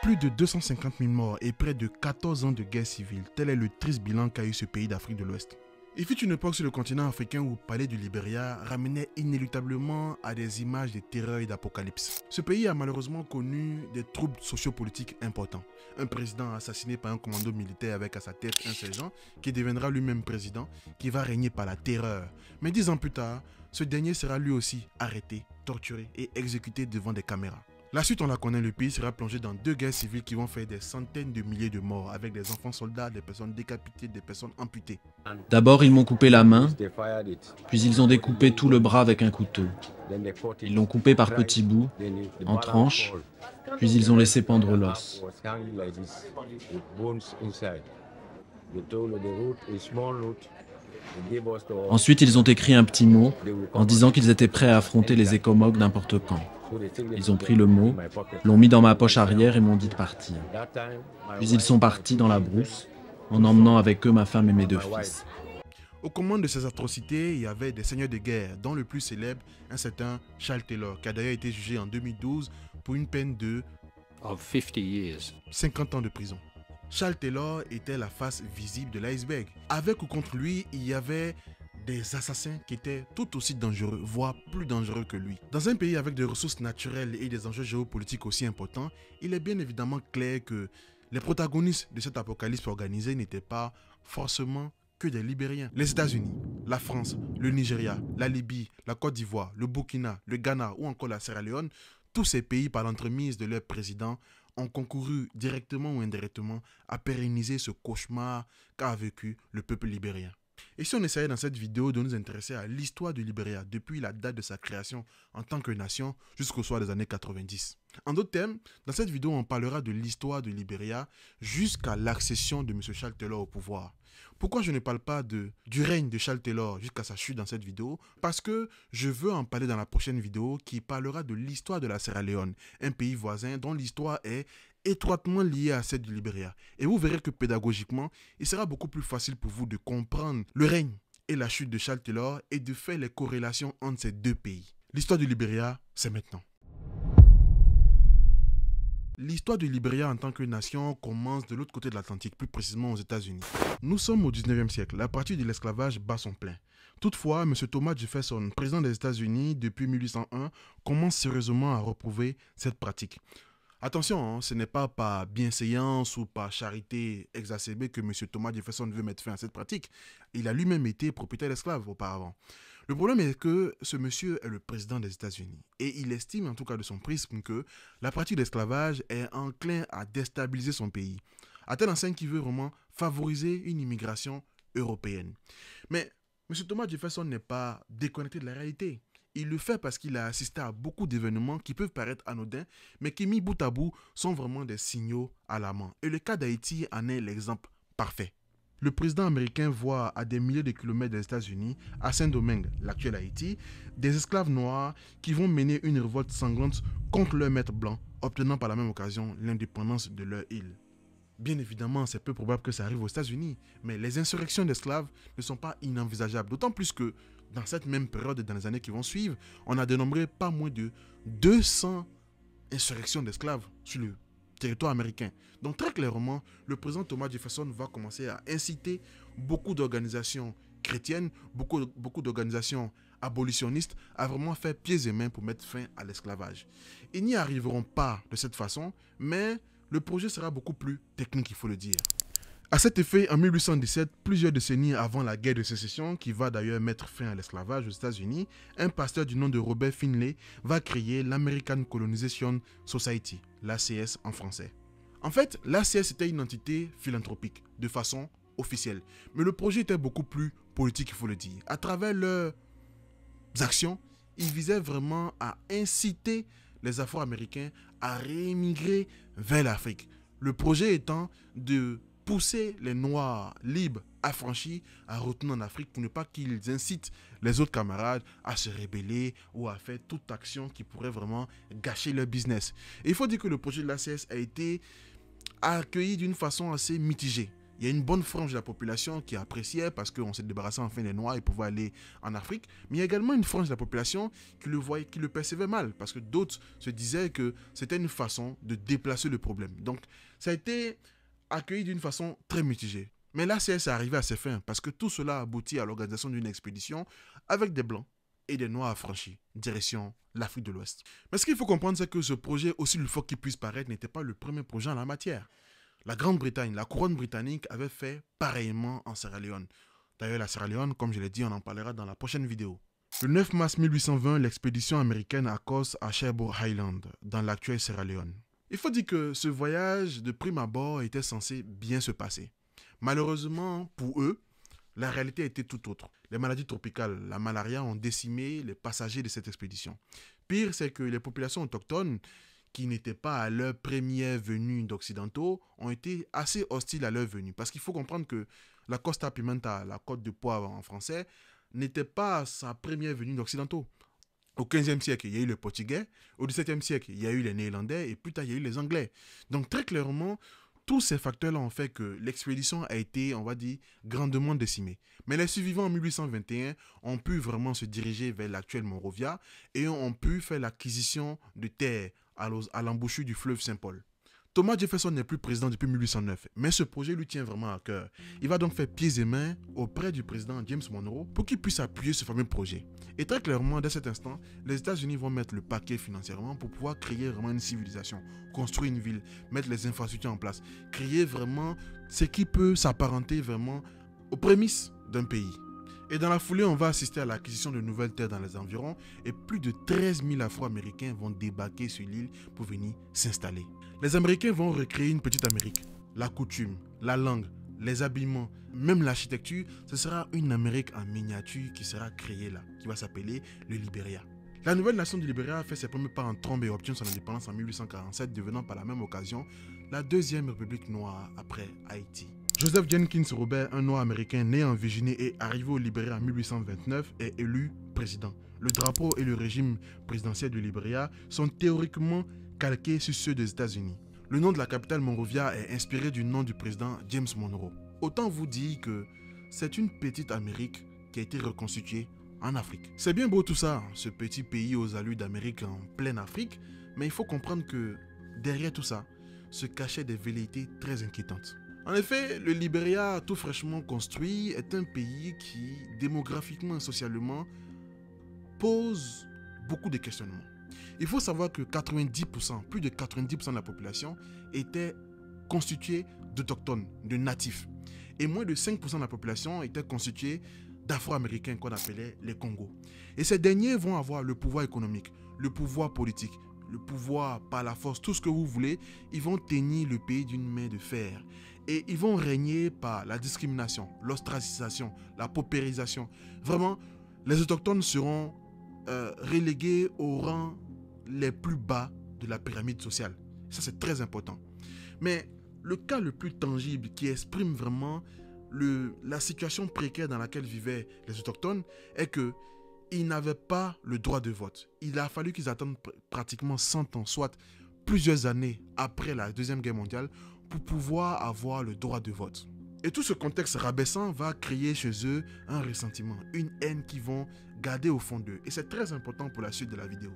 Plus de 250 000 morts et près de 14 ans de guerre civile, tel est le triste bilan qu'a eu ce pays d'Afrique de l'Ouest. Il fut une époque sur le continent africain où le palais du Libéria ramenait inéluctablement à des images de terreur et d'apocalypse. Ce pays a malheureusement connu des troubles sociopolitiques importants. Un président assassiné par un commando militaire avec à sa tête un sergent qui deviendra lui-même président, qui va régner par la terreur. Mais 10 ans plus tard, ce dernier sera lui aussi arrêté, torturé et exécuté devant des caméras. La suite, on la connaît, le pays sera plongé dans 2 guerres civiles qui vont faire des centaines de milliers de morts avec des enfants soldats, des personnes décapitées, des personnes amputées. D'abord, ils m'ont coupé la main, puis ils ont découpé tout le bras avec un couteau. Ils l'ont coupé par petits bouts, en tranches, puis ils ont laissé pendre l'os. Ensuite, ils ont écrit un petit mot en disant qu'ils étaient prêts à affronter les écomogues n'importe quand. Ils ont pris le mot, l'ont mis dans ma poche arrière et m'ont dit de partir. Puis ils sont partis dans la brousse, en emmenant avec eux ma femme et mes 2 fils. Aux commandes de ces atrocités, il y avait des seigneurs de guerre, dont le plus célèbre, un certain Charles Taylor, qui a d'ailleurs été jugé en 2012 pour une peine de 50 ans de prison. Charles Taylor était la face visible de l'iceberg. Avec ou contre lui, il y avait des assassins qui étaient tout aussi dangereux, voire plus dangereux que lui. Dans un pays avec des ressources naturelles et des enjeux géopolitiques aussi importants, il est bien évidemment clair que les protagonistes de cet apocalypse organisé n'étaient pas forcément que des Libériens. Les États-Unis, la France, le Nigeria, la Libye, la Côte d'Ivoire, le Burkina, le Ghana ou encore la Sierra Leone, tous ces pays, par l'entremise de leurs présidents, ont concouru directement ou indirectement à pérenniser ce cauchemar qu'a vécu le peuple libérien. Et si on essayait dans cette vidéo de nous intéresser à l'histoire du Libéria depuis la date de sa création en tant que nation jusqu'au soir des années 90. En d'autres termes, dans cette vidéo, on parlera de l'histoire du Libéria jusqu'à l'accession de M. Charles Taylor au pouvoir. Pourquoi je ne parle pas du règne de Charles Taylor jusqu'à sa chute dans cette vidéo? Parce que je veux en parler dans la prochaine vidéo qui parlera de l'histoire de la Sierra Leone, un pays voisin dont l'histoire est étroitement liée à celle du Libéria. Et vous verrez que pédagogiquement, il sera beaucoup plus facile pour vous de comprendre le règne et la chute de Charles Taylor et de faire les corrélations entre ces 2 pays. L'histoire du Libéria, c'est maintenant. L'histoire du Libéria en tant que nation commence de l'autre côté de l'Atlantique, plus précisément aux États-Unis. Nous sommes au 19e siècle, la pratique de l'esclavage bat son plein. Toutefois, M. Thomas Jefferson, président des États-Unis depuis 1801, commence sérieusement à reprouver cette pratique. Attention, ce n'est pas par bienséance ou par charité exacerbée que M. Thomas Jefferson veut mettre fin à cette pratique. Il a lui-même été propriétaire d'esclaves auparavant. Le problème est que ce monsieur est le président des États-Unis et il estime, en tout cas de son prisme, que la pratique d'esclavage est enclin à déstabiliser son pays, à telle enseigne qu'il veut vraiment favoriser une immigration européenne. Mais M. Thomas Jefferson n'est pas déconnecté de la réalité. Il le fait parce qu'il a assisté à beaucoup d'événements qui peuvent paraître anodins, mais qui, mis bout à bout, sont vraiment des signaux alarmants. Et le cas d'Haïti en est l'exemple parfait. Le président américain voit à des milliers de kilomètres des États-Unis, à Saint-Domingue, l'actuel Haïti, des esclaves noirs qui vont mener une révolte sanglante contre leurs maîtres blancs, obtenant par la même occasion l'indépendance de leur île. Bien évidemment, c'est peu probable que ça arrive aux États-Unis, mais les insurrections d'esclaves ne sont pas inenvisageables, d'autant plus que dans cette même période, dans les années qui vont suivre, on a dénombré pas moins de 200 insurrections d'esclaves sur le territoire américain. Donc très clairement, le président Thomas Jefferson va commencer à inciter beaucoup d'organisations chrétiennes, beaucoup d'organisations abolitionnistes à vraiment faire pieds et mains pour mettre fin à l'esclavage. Ils n'y arriveront pas de cette façon, mais le projet sera beaucoup plus technique, il faut le dire. À cet effet, en 1817, plusieurs décennies avant la guerre de sécession, qui va d'ailleurs mettre fin à l'esclavage aux États-Unis, un pasteur du nom de Robert Finley va créer l'American Colonization Society, l'ACS en français. En fait, l'ACS était une entité philanthropique, de façon officielle. Mais le projet était beaucoup plus politique, il faut le dire. À travers leurs actions, ils visaient vraiment à inciter les Afro-Américains à réémigrer vers l'Afrique. Le projet étant de pousser les Noirs libres, affranchis, à retourner en Afrique pour ne pas qu'ils incitent les autres camarades à se rebeller ou à faire toute action qui pourrait vraiment gâcher leur business. Et il faut dire que le projet de l'ACS a été accueilli d'une façon assez mitigée. Il y a une bonne frange de la population qui appréciait parce qu'on s'est débarrassé enfin des Noirs et pouvaient aller en Afrique. Mais il y a également une frange de la population qui le voyait, qui le percevait mal parce que d'autres se disaient que c'était une façon de déplacer le problème. Donc, ça a été accueilli d'une façon très mitigée. Mais là, c'est arrivé à ses fins parce que tout cela aboutit à l'organisation d'une expédition avec des Blancs et des Noirs affranchis, direction l'Afrique de l'Ouest. Mais ce qu'il faut comprendre, c'est que ce projet, aussi loufoque qu'il puisse paraître, n'était pas le premier projet en la matière. La Grande-Bretagne, la couronne britannique avait fait pareillement en Sierra Leone. D'ailleurs, la Sierra Leone, comme je l'ai dit, on en parlera dans la prochaine vidéo. Le 9 mars 1820, l'expédition américaine accoste à Cherbourg Island, dans l'actuelle Sierra Leone. Il faut dire que ce voyage, de prime abord, était censé bien se passer. Malheureusement, pour eux, la réalité était tout autre. Les maladies tropicales, la malaria, ont décimé les passagers de cette expédition. Pire, c'est que les populations autochtones, qui n'étaient pas à leur première venue d'Occidentaux, ont été assez hostiles à leur venue. Parce qu'il faut comprendre que la Costa Pimenta, la côte de poivre en français, n'était pas sa première venue d'Occidentaux. Au XVe siècle, il y a eu les Portugais. Au XVIIe siècle, il y a eu les Néerlandais. Et plus tard, il y a eu les Anglais. Donc très clairement, tous ces facteurs-là ont fait que l'expédition a été, on va dire, grandement décimée. Mais les survivants en 1821 ont pu vraiment se diriger vers l'actuel Monrovia et ont pu faire l'acquisition de terres à l'embouchure du fleuve Saint-Paul. Thomas Jefferson n'est plus président depuis 1809, mais ce projet lui tient vraiment à cœur. Il va donc faire pieds et mains auprès du président James Monroe pour qu'il puisse appuyer ce fameux projet. Et très clairement, dès cet instant, les États-Unis vont mettre le paquet financièrement pour pouvoir créer vraiment une civilisation, construire une ville, mettre les infrastructures en place, créer vraiment ce qui peut s'apparenter vraiment aux prémices d'un pays. Et dans la foulée, on va assister à l'acquisition de nouvelles terres dans les environs et plus de 13 000 Afro-Américains vont débarquer sur l'île pour venir s'installer. Les Américains vont recréer une petite Amérique. La coutume, la langue, les habillements, même l'architecture, ce sera une Amérique en miniature qui sera créée là, qui va s'appeler le Libéria. La nouvelle nation du Libéria a fait ses premiers pas en trombe et obtient son indépendance en 1847, devenant par la même occasion la deuxième république noire après Haïti. Joseph Jenkins Robert, un noir américain né en Virginie et arrivé au Libéria en 1829, est élu président. Le drapeau et le régime présidentiel du Libéria sont théoriquement calqués sur ceux des États-Unis. Le nom de la capitale Monrovia est inspiré du nom du président James Monroe. Autant vous dire que c'est une petite Amérique qui a été reconstituée en Afrique. C'est bien beau tout ça, ce petit pays aux allures d'Amérique en pleine Afrique, mais il faut comprendre que derrière tout ça se cachaient des velléités très inquiétantes. En effet, le Libéria, tout fraîchement construit, est un pays qui, démographiquement et socialement, pose beaucoup de questionnements. Il faut savoir que 90%, plus de 90% de la population était constituée d'autochtones, de natifs. Et moins de 5% de la population était constituée d'Afro-Américains qu'on appelait les Congos. Et ces derniers vont avoir le pouvoir économique, le pouvoir politique, le pouvoir par la force, tout ce que vous voulez. Ils vont tenir le pays d'une main de fer. Et ils vont régner par la discrimination, l'ostracisation, la paupérisation. Vraiment, les autochtones seront relégués au rang les plus bas de la pyramide sociale. Ça, c'est très important. Mais le cas le plus tangible qui exprime vraiment la situation précaire dans laquelle vivaient les autochtones est que ils n'avaient pas le droit de vote. Il a fallu qu'ils attendent pratiquement 100 ans, soit plusieurs années après la Deuxième Guerre mondiale, pour pouvoir avoir le droit de vote. Et tout ce contexte rabaissant va créer chez eux un ressentiment, une haine qu'ils vont garder au fond d'eux. Et c'est très important pour la suite de la vidéo.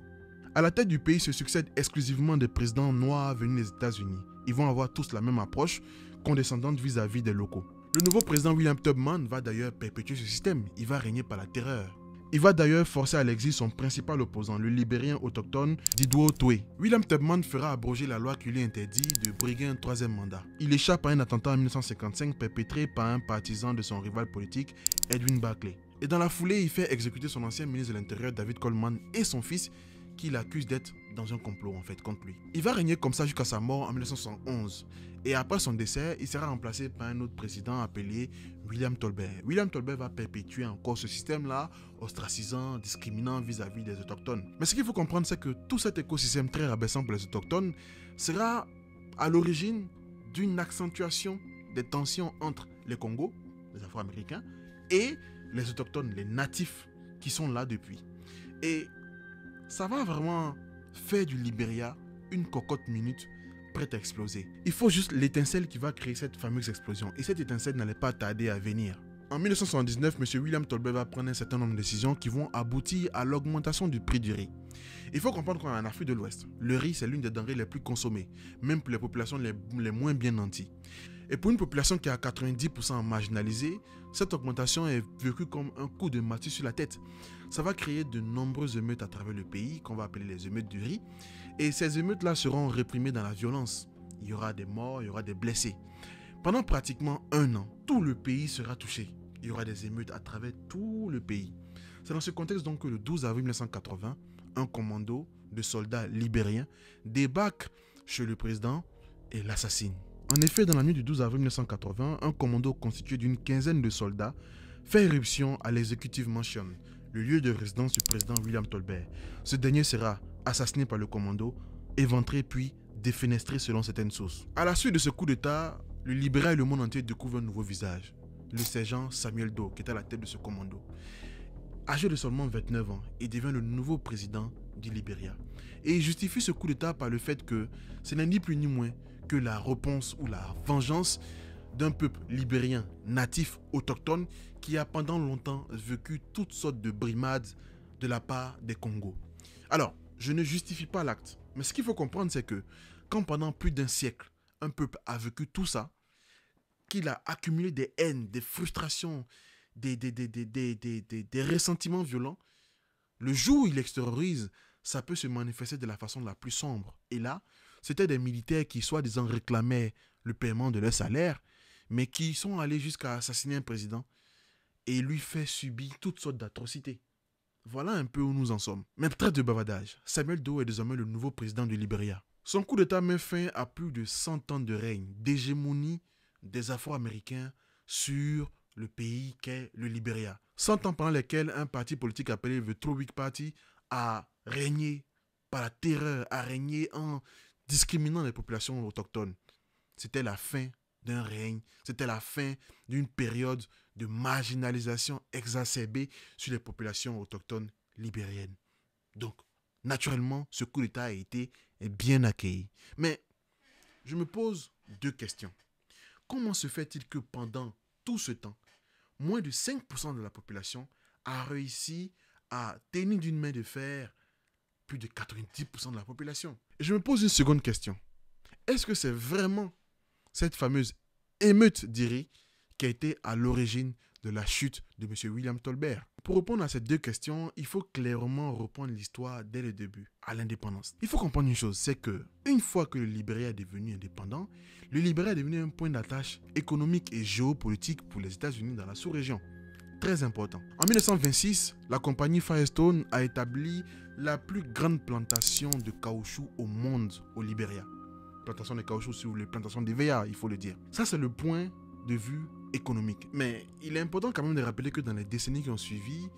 À la tête du pays se succèdent exclusivement des présidents noirs venus des États-Unis. Ils vont avoir tous la même approche condescendante vis-à-vis des locaux. Le nouveau président William Tubman va d'ailleurs perpétuer ce système. Il va régner par la terreur. Il va d'ailleurs forcer à l'exil son principal opposant, le libérien autochtone Diduo Toué. William Tubman fera abroger la loi qui lui interdit de briguer un troisième mandat. Il échappe à un attentat en 1955 perpétré par un partisan de son rival politique, Edwin Barclay. Et dans la foulée, il fait exécuter son ancien ministre de l'Intérieur, David Coleman, et son fils, qu'il accuse d'être dans un complot contre lui. Il va régner comme ça jusqu'à sa mort en 1971. Et après son décès, il sera remplacé par un autre président appelé William Tolbert. William Tolbert va perpétuer encore ce système-là, ostracisant, discriminant vis-à-vis des autochtones. Mais ce qu'il faut comprendre, c'est que tout cet écosystème très rabaissant pour les autochtones sera à l'origine d'une accentuation des tensions entre les Congos, les Afro-Américains, et les autochtones, les natifs qui sont là depuis. Et ça va vraiment faire du Libéria une cocotte minute prête à exploser. Il faut juste l'étincelle qui va créer cette fameuse explosion. Et cette étincelle n'allait pas tarder à venir. En 1979, M. William Tolbert va prendre un certain nombre de décisions qui vont aboutir à l'augmentation du prix du riz. Il faut comprendre qu'on est en Afrique de l'Ouest. Le riz, c'est l'une des denrées les plus consommées, même pour les populations les moins bien nanties. Et pour une population qui est à 90% marginalisée, cette augmentation est vécue comme un coup de massue sur la tête. Ça va créer de nombreuses émeutes à travers le pays, qu'on va appeler les émeutes du riz. Et ces émeutes-là seront réprimées dans la violence. Il y aura des morts, il y aura des blessés. Pendant pratiquement un an, tout le pays sera touché. Il y aura des émeutes à travers tout le pays. C'est dans ce contexte donc que le 12 avril 1980, un commando de soldats libériens débarque chez le président et l'assassinent. En effet, dans la nuit du 12 avril 1980, un commando constitué d'une quinzaine de soldats fait éruption à l'Executive Mansion, le lieu de résidence du président William Tolbert. Ce dernier sera assassiné par le commando, éventré puis défenestré selon certaines sources. À la suite de ce coup d'État, le Libéria et le monde entier découvrent un nouveau visage, le sergent Samuel Doe, qui était à la tête de ce commando. Âgé de seulement 29 ans, il devient le nouveau président du Libéria. Et il justifie ce coup d'État par le fait que ce n'est ni plus ni moins que la réponse ou la vengeance d'un peuple libérien natif autochtone qui a pendant longtemps vécu toutes sortes de brimades de la part des Congos. Alors, je ne justifie pas l'acte, mais ce qu'il faut comprendre, c'est que quand pendant plus d'un siècle, un peuple a vécu tout ça, qu'il a accumulé des haines, des frustrations, des ressentiments violents, le jour où il extériorise, ça peut se manifester de la façon la plus sombre. Et là, c'était des militaires qui soi-disant réclamaient le paiement de leur salaire, mais qui sont allés jusqu'à assassiner un président et lui faire subir toutes sortes d'atrocités. Voilà un peu où nous en sommes. Mais trêve de bavardage, Samuel Doe est désormais le nouveau président du Libéria. Son coup d'État met fin à plus de 100 ans de règne, d'hégémonie des Afro-Américains sur le pays qu'est le Libéria. 100 ans pendant lesquels un parti politique appelé le True Whig Party a régné par la terreur, a régné en discriminant les populations autochtones. C'était la fin d'un règne, c'était la fin d'une période de marginalisation exacerbée sur les populations autochtones libériennes. Donc, naturellement, ce coup d'État a été bien accueilli. Mais je me pose deux questions. Comment se fait-il que pendant tout ce temps, moins de 5% de la population a réussi à tenir d'une main de fer plus de 90% de la population? Et je me pose une seconde question. Est-ce que c'est vraiment cette fameuse émeute d'Iri qui a été à l'origine de la chute de M. William Tolbert? Pour répondre à ces deux questions, il faut clairement reprendre l'histoire dès le début, à l'indépendance. Il faut comprendre une chose, c'est que une fois que le Libéria est devenu indépendant, le Libéria est devenu un point d'attache économique et géopolitique pour les États-Unis dans la sous-région. Très important. En 1926, la compagnie Firestone a établi la plus grande plantation de caoutchouc au monde au Libéria. Plantation de caoutchouc sur les plantations d'EVA, il faut le dire. Ça, c'est le point de vue économique. Mais il est important quand même de rappeler que dans les décennies qui ont suivi,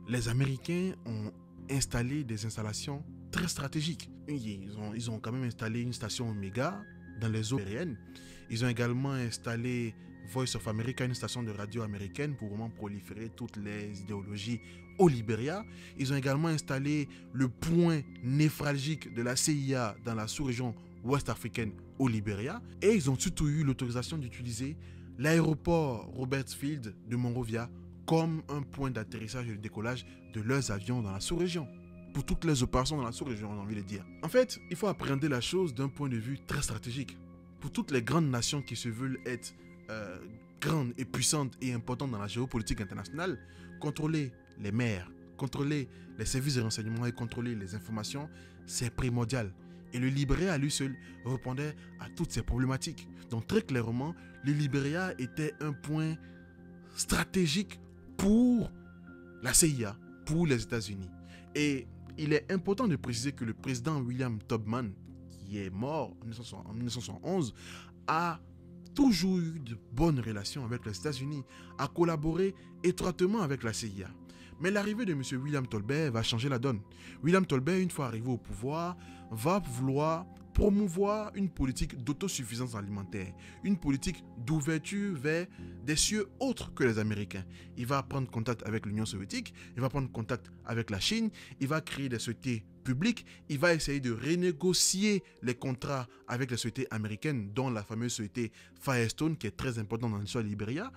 les Américains ont installé des installations très stratégiques. Ils ont quand même installé une station Omega dans les eaux aériennes. Ils ont également installé Voice of America, une station de radio américaine pour vraiment proliférer toutes les idéologies au Libéria. Ils ont également installé le point névralgique de la CIA dans la sous-région ouest africaine au Libéria. Et ils ont surtout eu l'autorisation d'utiliser l'aéroport Robert Field de Monrovia comme un point d'atterrissage et de décollage de leurs avions dans la sous-région. Pour toutes les opérations dans la sous-région, j'ai envie de dire. En fait, il faut appréhender la chose d'un point de vue très stratégique. Pour toutes les grandes nations qui se veulent être grandes et puissantes et importantes dans la géopolitique internationale, contrôler les mers, contrôler les services de renseignement et contrôler les informations, c'est primordial. Et le Libéria à lui seul répondait à toutes ces problématiques. Donc très clairement, le Libéria était un point stratégique pour la CIA, pour les États-Unis. Et il est important de préciser que le président William Tubman, qui est mort en 1971, a toujours eu de bonnes relations avec les États-Unis, a collaboré étroitement avec la CIA. Mais l'arrivée de M. William Tolbert va changer la donne. William Tolbert, une fois arrivé au pouvoir, va vouloir promouvoir une politique d'autosuffisance alimentaire, une politique d'ouverture vers des cieux autres que les Américains. Il va prendre contact avec l'Union soviétique, il va prendre contact avec la Chine, il va créer des sociétés public. Il va essayer de renégocier les contrats avec les sociétés américaines, dont la fameuse société Firestone, qui est très importante dans l'histoire du Libéria.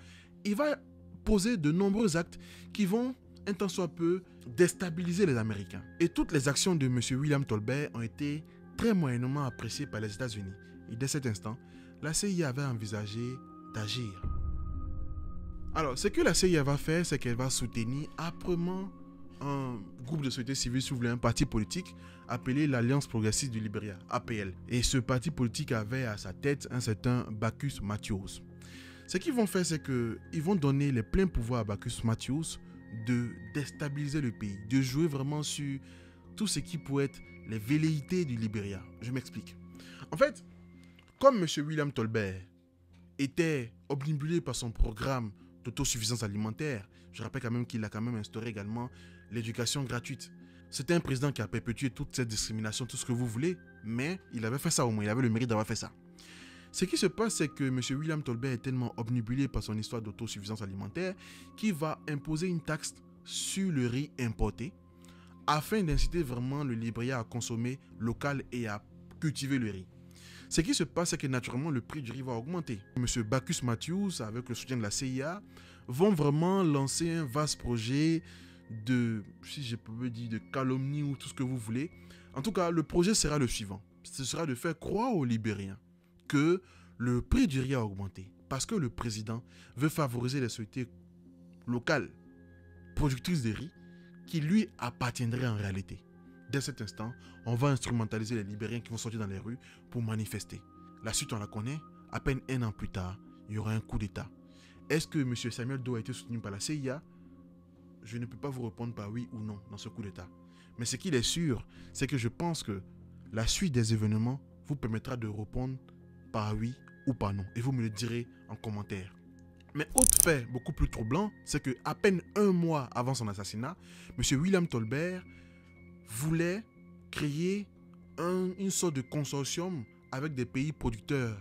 Il va poser de nombreux actes qui vont, un tant soit peu, déstabiliser les Américains. Et toutes les actions de M. William Tolbert ont été très moyennement appréciées par les États-Unis. Et dès cet instant, la CIA avait envisagé d'agir. Alors, ce que la CIA va faire, c'est qu'elle va soutenir âprement un groupe de société civile, si vous voulez, un parti politique appelé l'Alliance progressiste du Libéria, APL. Et ce parti politique avait à sa tête un certain Bacchus Matthews. Ce qu'ils vont faire, c'est qu'ils vont donner les pleins pouvoirs à Bacchus Matthews de déstabiliser le pays, de jouer vraiment sur tout ce qui pourrait être les velléités du Libéria. Je m'explique. En fait, comme M. William Tolbert était obnubilé par son programme d'autosuffisance alimentaire, je rappelle quand même qu'il a quand même instauré également l'éducation gratuite. C'était un président qui a perpétué toute cette discrimination, tout ce que vous voulez, mais il avait fait ça au moins, il avait le mérite d'avoir fait ça. Ce qui se passe, c'est que M. William Tolbert est tellement obnubilé par son histoire d'autosuffisance alimentaire qu'il va imposer une taxe sur le riz importé afin d'inciter vraiment le Libéria à consommer local et à cultiver le riz. Ce qui se passe, c'est que naturellement, le prix du riz va augmenter. M. Bacchus Matthews, avec le soutien de la CIA, vont vraiment lancer un vaste projet de, si je peux dire, de calomnie ou tout ce que vous voulez. En tout cas, le projet sera le suivant. Ce sera de faire croire aux Libériens que le prix du riz a augmenté parce que le président veut favoriser les sociétés locales productrices de riz qui lui appartiendraient en réalité. Dès cet instant, on va instrumentaliser les Libériens qui vont sortir dans les rues pour manifester. La suite, on la connaît. À peine un an plus tard, il y aura un coup d'État. Est-ce que M. Samuel Doe a été soutenu par la CIA? Je ne peux pas vous répondre par oui ou non dans ce coup d'État. Mais ce qu'il est sûr, c'est que je pense que la suite des événements vous permettra de répondre par oui ou par non. Et vous me le direz en commentaire. Mais autre fait beaucoup plus troublant, c'est que à peine un mois avant son assassinat, M. William Tolbert voulait créer une sorte de consortium avec des pays producteurs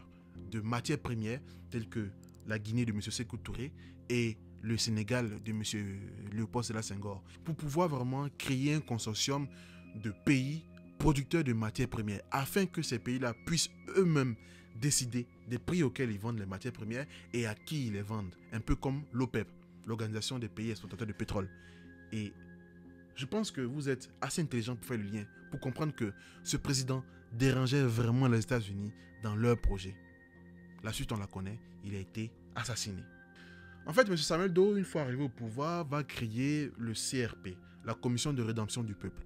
de matières premières tels que la Guinée de M. Sékou Touré et le Sénégal de M. Léopold Sédar Senghor pour pouvoir vraiment créer un consortium de pays producteurs de matières premières afin que ces pays-là puissent eux-mêmes décider des prix auxquels ils vendent les matières premières et à qui ils les vendent. Un peu comme l'OPEP, l'Organisation des pays exploitateurs de pétrole. Et je pense que vous êtes assez intelligent pour faire le lien, pour comprendre que ce président dérangeait vraiment les États-Unis dans leur projet. La suite, on la connaît, il a été assassiné. En fait, M. Samuel Doe, une fois arrivé au pouvoir, va créer le CRP, la Commission de rédemption du peuple.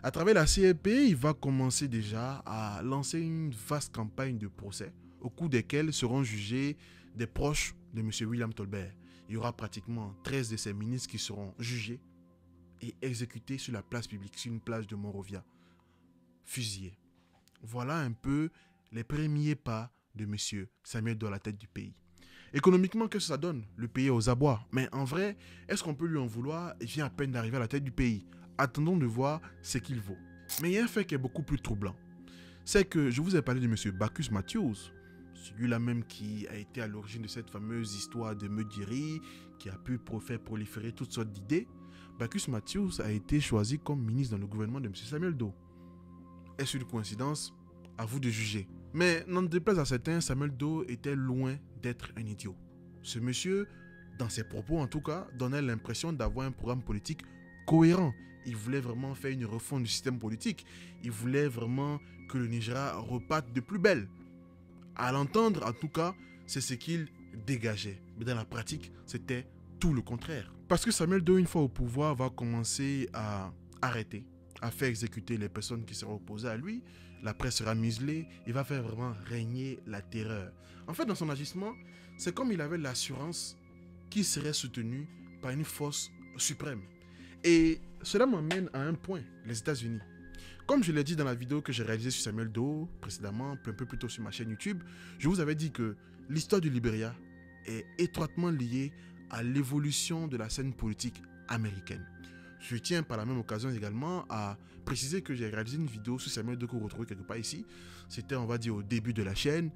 À travers la CRP, il va commencer déjà à lancer une vaste campagne de procès, au cours desquels seront jugés des proches de M. William Tolbert. Il y aura pratiquement 13 de ses ministres qui seront jugés et exécutés sur la place publique, sur une plage de Monrovia, fusillés. Voilà un peu les premiers pas de M. Samuel Doe à la tête du pays. Économiquement, qu'est-ce que ça donne? Le pays est aux abois. Mais en vrai, est-ce qu'on peut lui en vouloir? Il vient à peine d'arriver à la tête du pays. Attendons de voir ce qu'il vaut. Mais il y a un fait qui est beaucoup plus troublant. C'est que je vous ai parlé de M. Bacchus Matthews, celui-là même qui a été à l'origine de cette fameuse histoire de Meudiri, qui a pu faire proliférer toutes sortes d'idées. Bacchus Matthews a été choisi comme ministre dans le gouvernement de M. Samuel Doe. Est-ce une coïncidence? À vous de juger. Mais n'en déplaise à certains, Samuel Doe était loin d'être un idiot. Ce monsieur, dans ses propos en tout cas, donnait l'impression d'avoir un programme politique cohérent. Il voulait vraiment faire une refonte du système politique. Il voulait vraiment que le Nigeria reparte de plus belle. À l'entendre, en tout cas, c'est ce qu'il dégageait. Mais dans la pratique, c'était tout le contraire. Parce que Samuel Doe, une fois au pouvoir, va commencer à arrêter, à faire exécuter les personnes qui seront opposées à lui. La presse sera muselée. Il va faire vraiment régner la terreur. En fait, dans son agissement, c'est comme il avait l'assurance qu'il serait soutenu par une force suprême. Et cela m'emmène à un point, les États-Unis. Comme je l'ai dit dans la vidéo que j'ai réalisée sur Samuel Doe précédemment, un peu plus tôt sur ma chaîne YouTube, je vous avais dit que l'histoire du Libéria est étroitement liée à l'évolution de la scène politique américaine. Je tiens par la même occasion également à préciser que j'ai réalisé une vidéo sur Samuel Doe que vous retrouvez quelque part ici. C'était, on va dire, au début de la chaîne.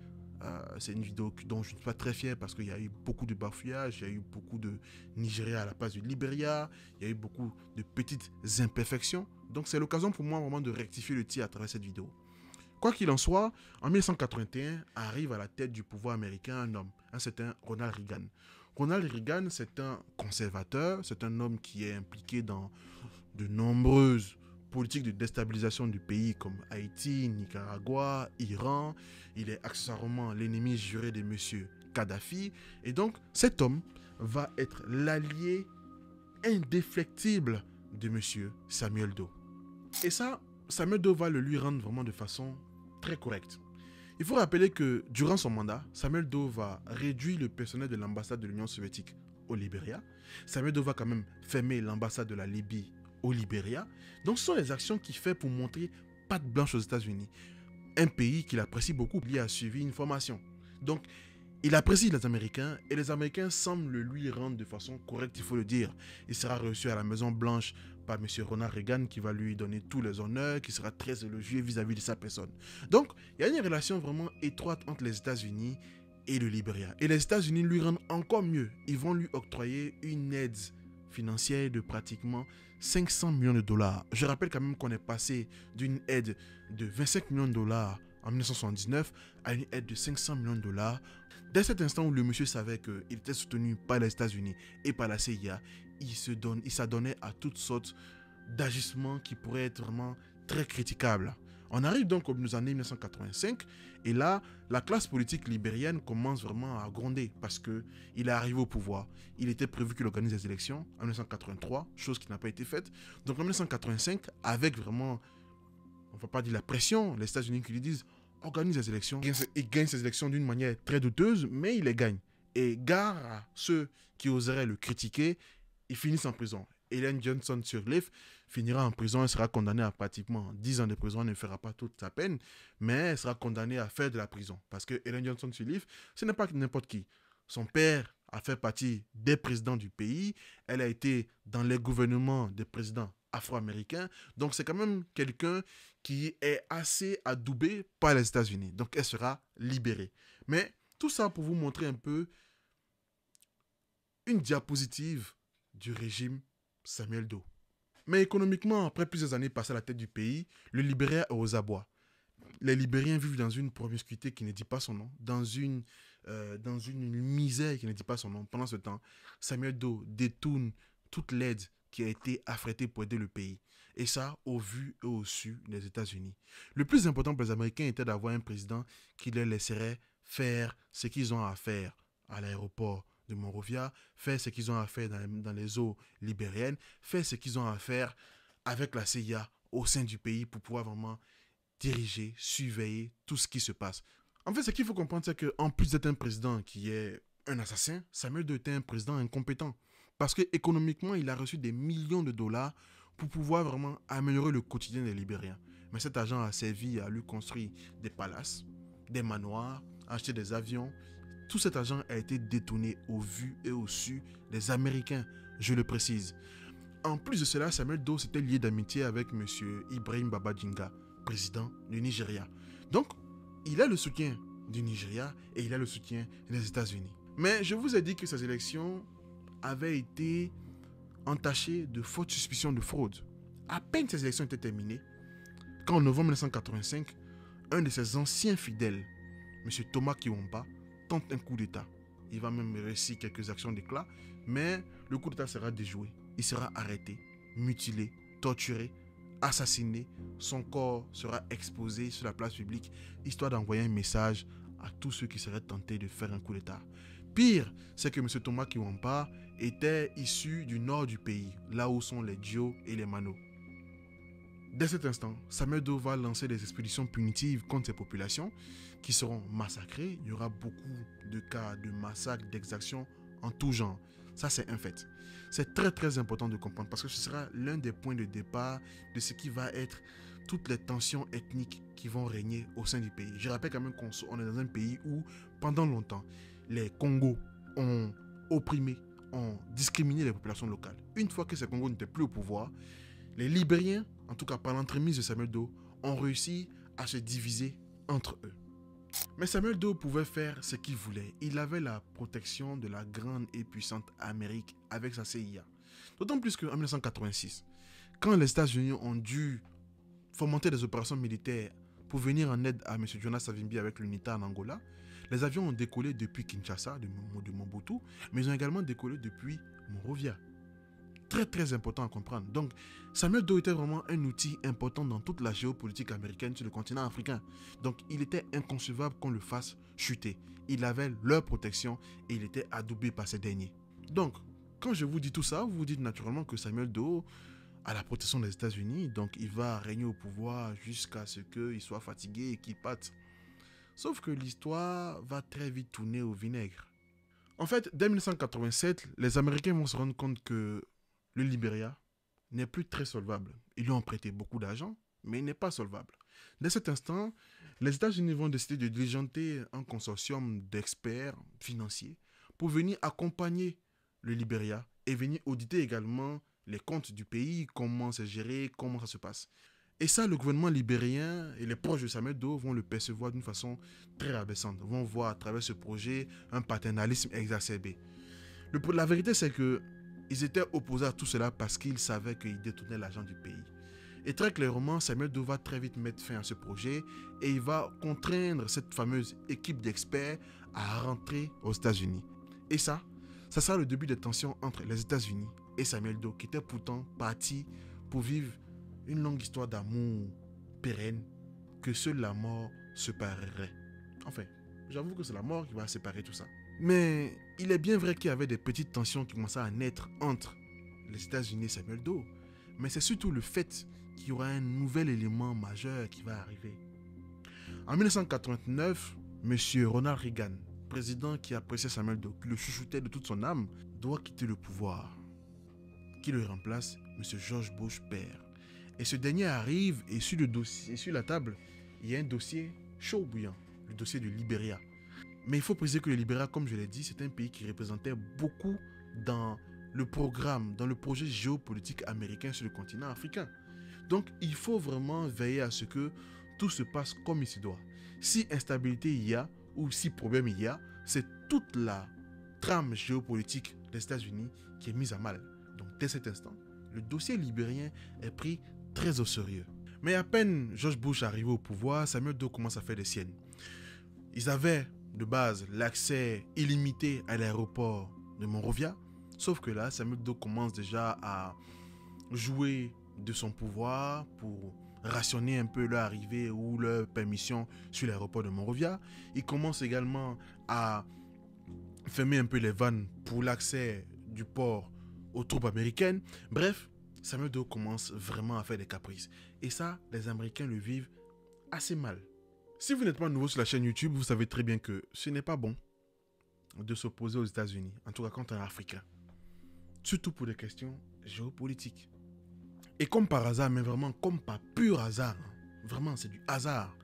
C'est une vidéo dont je ne suis pas très fier parce qu'il y a eu beaucoup de bafouillages, il y a eu beaucoup de Nigeria à la place du Libéria, il y a eu beaucoup de petites imperfections. Donc c'est l'occasion pour moi vraiment de rectifier le tir à travers cette vidéo. Quoi qu'il en soit, en 1981 arrive à la tête du pouvoir américain un homme, un certain Ronald Reagan. Ronald Reagan, c'est un conservateur, c'est un homme qui est impliqué dans de nombreuses politiques de déstabilisation du pays comme Haïti, Nicaragua, Iran. Il est accessoirement l'ennemi juré de M. Kadhafi. Et donc, cet homme va être l'allié indéfectible de M. Samuel Doe. Et ça, Samuel Doe va le lui rendre vraiment de façon très correcte. Il faut rappeler que durant son mandat, Samuel Doe va réduire le personnel de l'ambassade de l'Union soviétique au Libéria. Samuel Doe va quand même fermer l'ambassade de la Libye au Libéria. Donc ce sont les actions qu'il fait pour montrer patte blanche aux États-Unis. Un pays qu'il apprécie beaucoup, il a suivi une formation. Donc il apprécie les Américains et les Américains semblent le lui rendre de façon correcte, il faut le dire. Il sera reçu à la Maison Blanche par M. Ronald Reagan qui va lui donner tous les honneurs, qui sera très élogieux vis-à-vis de sa personne. Donc, il y a une relation vraiment étroite entre les États-Unis et le Libéria. Et les États-Unis lui rendent encore mieux. Ils vont lui octroyer une aide financière de pratiquement 500 millions de dollars. Je rappelle quand même qu'on est passé d'une aide de 25 millions de dollars en 1979 à une aide de 500 millions de dollars. Dès cet instant où le monsieur savait qu'il était soutenu par les États-Unis et par la CIA, il s'adonnait à toutes sortes d'agissements qui pourraient être vraiment très critiquables. On arrive donc aux années 1985 et là, la classe politique libérienne commence vraiment à gronder parce qu'il est arrivé au pouvoir. Il était prévu qu'il organise des élections en 1983, chose qui n'a pas été faite. Donc en 1985, avec vraiment, on ne va pas dire la pression, les États-Unis qui lui disent organise les élections. Il gagne ces élections d'une manière très douteuse, mais il les gagne. Et gare à ceux qui oseraient le critiquer, ils finissent en prison. Ellen Johnson Sirleaf finira en prison et sera condamnée à pratiquement 10 ans de prison. Elle ne fera pas toute sa peine, mais elle sera condamnée à faire de la prison. Parce que Ellen Johnson Sirleaf, ce n'est pas n'importe qui. Son père a fait partie des présidents du pays. Elle a été dans les gouvernements des présidents afro-américains. Donc c'est quand même quelqu'un qui est assez adoubé par les États-Unis. Donc elle sera libérée. Mais tout ça pour vous montrer un peu une diapositive du régime Samuel Doe. Mais économiquement, après plusieurs années passées à la tête du pays, le Libéria est aux abois. Les Libériens vivent dans une promiscuité qui ne dit pas son nom, dans une misère qui ne dit pas son nom. Pendant ce temps, Samuel Doe détourne toute l'aide qui a été affrétée pour aider le pays. Et ça, au vu et au su des États-Unis. Le plus important pour les Américains était d'avoir un président qui les laisserait faire ce qu'ils ont à faire à l'aéroport de Monrovia, faire ce qu'ils ont à faire dans les eaux libériennes, faire ce qu'ils ont à faire avec la CIA au sein du pays pour pouvoir vraiment diriger, surveiller tout ce qui se passe. En fait, ce qu'il faut comprendre, c'est qu'en plus d'être un président qui est un assassin, Samuel Doe était un président incompétent. Parce qu'économiquement, il a reçu des millions de dollars pour pouvoir vraiment améliorer le quotidien des Libériens. Mais cet argent a servi à lui construire des palaces, des manoirs, acheter des avions. Tout cet argent a été détourné au vu et au su des Américains, je le précise. En plus de cela, Samuel Doe s'était lié d'amitié avec M. Ibrahim Babangida, président du Nigeria. Donc, il a le soutien du Nigeria et il a le soutien des États-Unis. Mais je vous ai dit que ces élections avaient été entachées de fortes suspicions de fraude. À peine ces élections étaient terminées, quand en novembre 1985, un de ses anciens fidèles, M. Thomas Kiwompa, tente un coup d'État. Il va même réussir quelques actions d'éclat, mais le coup d'État sera déjoué. Il sera arrêté, mutilé, torturé, assassiné. Son corps sera exposé sur la place publique, histoire d'envoyer un message à tous ceux qui seraient tentés de faire un coup d'État. Pire, c'est que M. Thomas Kiwompa était issu du nord du pays, là où sont les Djo et les Mano. Dès cet instant, Samuel Doe va lancer des expéditions punitives contre ces populations qui seront massacrées. Il y aura beaucoup de cas de massacres, d'exactions en tout genre. Ça, c'est un fait. C'est très très important de comprendre parce que ce sera l'un des points de départ de ce qui va être toutes les tensions ethniques qui vont régner au sein du pays. Je rappelle quand même qu'on est dans un pays où, pendant longtemps, les Congos ont opprimé, ont discriminé les populations locales. Une fois que ces Congos n'étaient plus au pouvoir, les Libériens, en tout cas par l'entremise de Samuel Doe, ont réussi à se diviser entre eux. Mais Samuel Doe pouvait faire ce qu'il voulait. Il avait la protection de la grande et puissante Amérique avec sa CIA. D'autant plus qu'en 1986, quand les États-Unis ont dû fomenter des opérations militaires pour venir en aide à M. Jonas Savimbi avec l'UNITA en Angola, les avions ont décollé depuis Kinshasa, de Mobutu, mais ils ont également décollé depuis Monrovia. Très très important à comprendre. Donc Samuel Doe était vraiment un outil important dans toute la géopolitique américaine sur le continent africain. Donc il était inconcevable qu'on le fasse chuter. Il avait leur protection et il était adoubé par ces derniers. Donc quand je vous dis tout ça, vous vous dites naturellement que Samuel Doe a la protection des États-Unis, donc il va régner au pouvoir jusqu'à ce qu'il soit fatigué et qu'il parte. Sauf que l'histoire va très vite tourner au vinaigre. En fait, dès 1987, les Américains vont se rendre compte que le Libéria n'est plus très solvable. Ils lui ont prêté beaucoup d'argent, mais il n'est pas solvable. Dès cet instant, les États-Unis vont décider de diligenter un consortium d'experts financiers pour venir accompagner le Libéria et venir auditer également les comptes du pays, comment c'est géré, comment ça se passe. Et ça, le gouvernement libérien et les proches de Samuel Doe vont le percevoir d'une façon très rabaissante, vont voir à travers ce projet un paternalisme exacerbé. La vérité, c'est que ils étaient opposés à tout cela parce qu'ils savaient qu'ils détournaient l'argent du pays. Et très clairement, Samuel Doe va très vite mettre fin à ce projet et il va contraindre cette fameuse équipe d'experts à rentrer aux États-Unis. Et ça sera le début des tensions entre les États-Unis et Samuel Doe, qui était pourtant parti pour vivre une longue histoire d'amour pérenne que seule la mort séparerait. Enfin, j'avoue que c'est la mort qui va séparer tout ça. Mais il est bien vrai qu'il y avait des petites tensions qui commençaient à naître entre les États-Unis et Samuel Doe. Mais c'est surtout le fait qu'il y aura un nouvel élément majeur qui va arriver. En 1989, M. Ronald Reagan, président qui appréciait Samuel Doe, qui le chouchoutait de toute son âme, doit quitter le pouvoir. Qui le remplace? M. George Bush père. Et ce dernier arrive et sur la table, il y a un dossier chaud bouillant, le dossier du Libéria. Mais il faut préciser que le Libéria, comme je l'ai dit, c'est un pays qui représentait beaucoup dans le programme, dans le projet géopolitique américain sur le continent africain. Donc il faut vraiment veiller à ce que tout se passe comme il se doit. Si instabilité il y a, ou si problème il y a, c'est toute la trame géopolitique des États-Unis qui est mise à mal. Donc dès cet instant, le dossier libérien est pris très au sérieux. Mais à peine George Bush arrivé au pouvoir, Samuel Doe commence à faire des siennes. Ils avaient de base l'accès illimité à l'aéroport de Monrovia, sauf que là, Samuel Doe commence déjà à jouer de son pouvoir pour rationner un peu leur arrivée ou leur permission sur l'aéroport de Monrovia. Il commence également à fermer un peu les vannes pour l'accès du port aux troupes américaines. Bref, Samuel Doe commence vraiment à faire des caprices. Et ça, les Américains le vivent assez mal. Si vous n'êtes pas nouveau sur la chaîne YouTube, vous savez très bien que ce n'est pas bon de s'opposer aux États-Unis, en tout cas quand on est africain. Surtout pour des questions géopolitiques. Et comme par hasard, mais vraiment comme par pur hasard, vraiment c'est du hasard,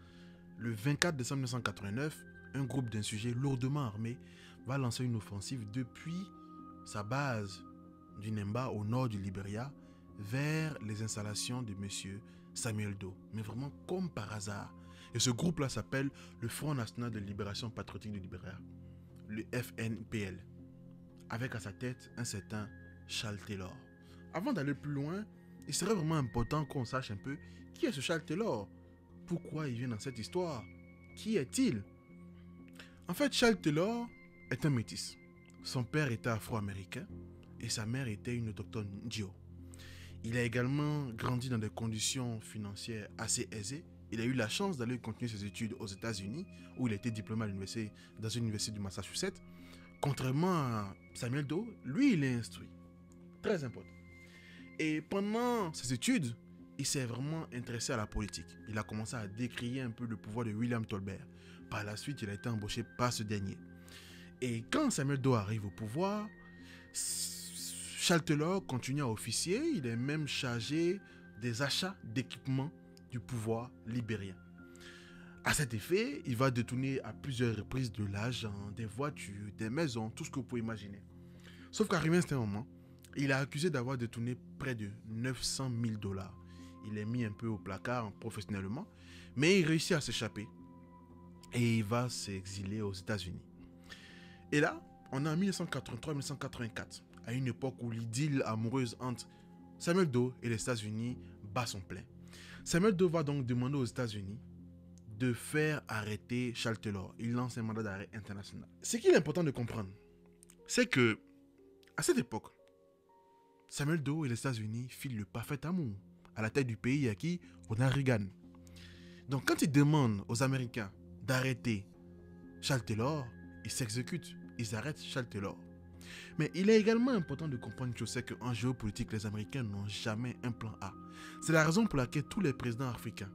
le 24 décembre 1989, un groupe d'insurgés lourdement armés va lancer une offensive depuis sa base du Nemba au nord du Libéria vers les installations de M. Samuel Doe. Mais vraiment comme par hasard. Et ce groupe-là s'appelle le Front National de Libération Patriotique du Libéria, le FNPL, avec à sa tête un certain Charles Taylor. Avant d'aller plus loin, il serait vraiment important qu'on sache un peu qui est ce Charles Taylor. Pourquoi il vient dans cette histoire? Qui est-il? En fait, Charles Taylor est un métis. Son père était afro-américain et sa mère était une autochtone Ndio. Il a également grandi dans des conditions financières assez aisées. Il a eu la chance d'aller continuer ses études aux États-Unis, où il a été diplômé dans une université du Massachusetts. Contrairement à Samuel Doe, lui, il est instruit. Très important. Et pendant ses études, il s'est vraiment intéressé à la politique. Il a commencé à décrier un peu le pouvoir de William Tolbert. Par la suite, il a été embauché par ce dernier. Et quand Samuel Doe arrive au pouvoir, Charles Taylor continue à officier. Il est même chargé des achats d'équipements du pouvoir libérien. À cet effet, il va détourner à plusieurs reprises de l'argent, des voitures, des maisons, tout ce que vous pouvez imaginer. Sauf qu'arrivé à un certain moment, il est accusé d'avoir détourné près de 900 000 $. Il est mis un peu au placard professionnellement, mais il réussit à s'échapper. et il va s'exiler aux États-Unis. Et là, on est en 1983-1984, à une époque où l'idylle amoureuse entre Samuel Doe et les États-Unis bat son plein. Samuel Doe va donc demander aux États-Unis de faire arrêter Charles Taylor. Il lance un mandat d'arrêt international. Ce qu'il est important de comprendre, c'est que, à cette époque, Samuel Doe et les États-Unis filent le parfait amour. À la tête du pays, il y a qui? Ronald Reagan. Donc, quand ils demandent aux Américains d'arrêter Charles Taylor, ils s'exécutent. Ils arrêtent Charles Taylor. Mais il est également important de comprendre une chose, c'est qu'en géopolitique, les Américains n'ont jamais un plan A. C'est la raison pour laquelle tous les présidents africains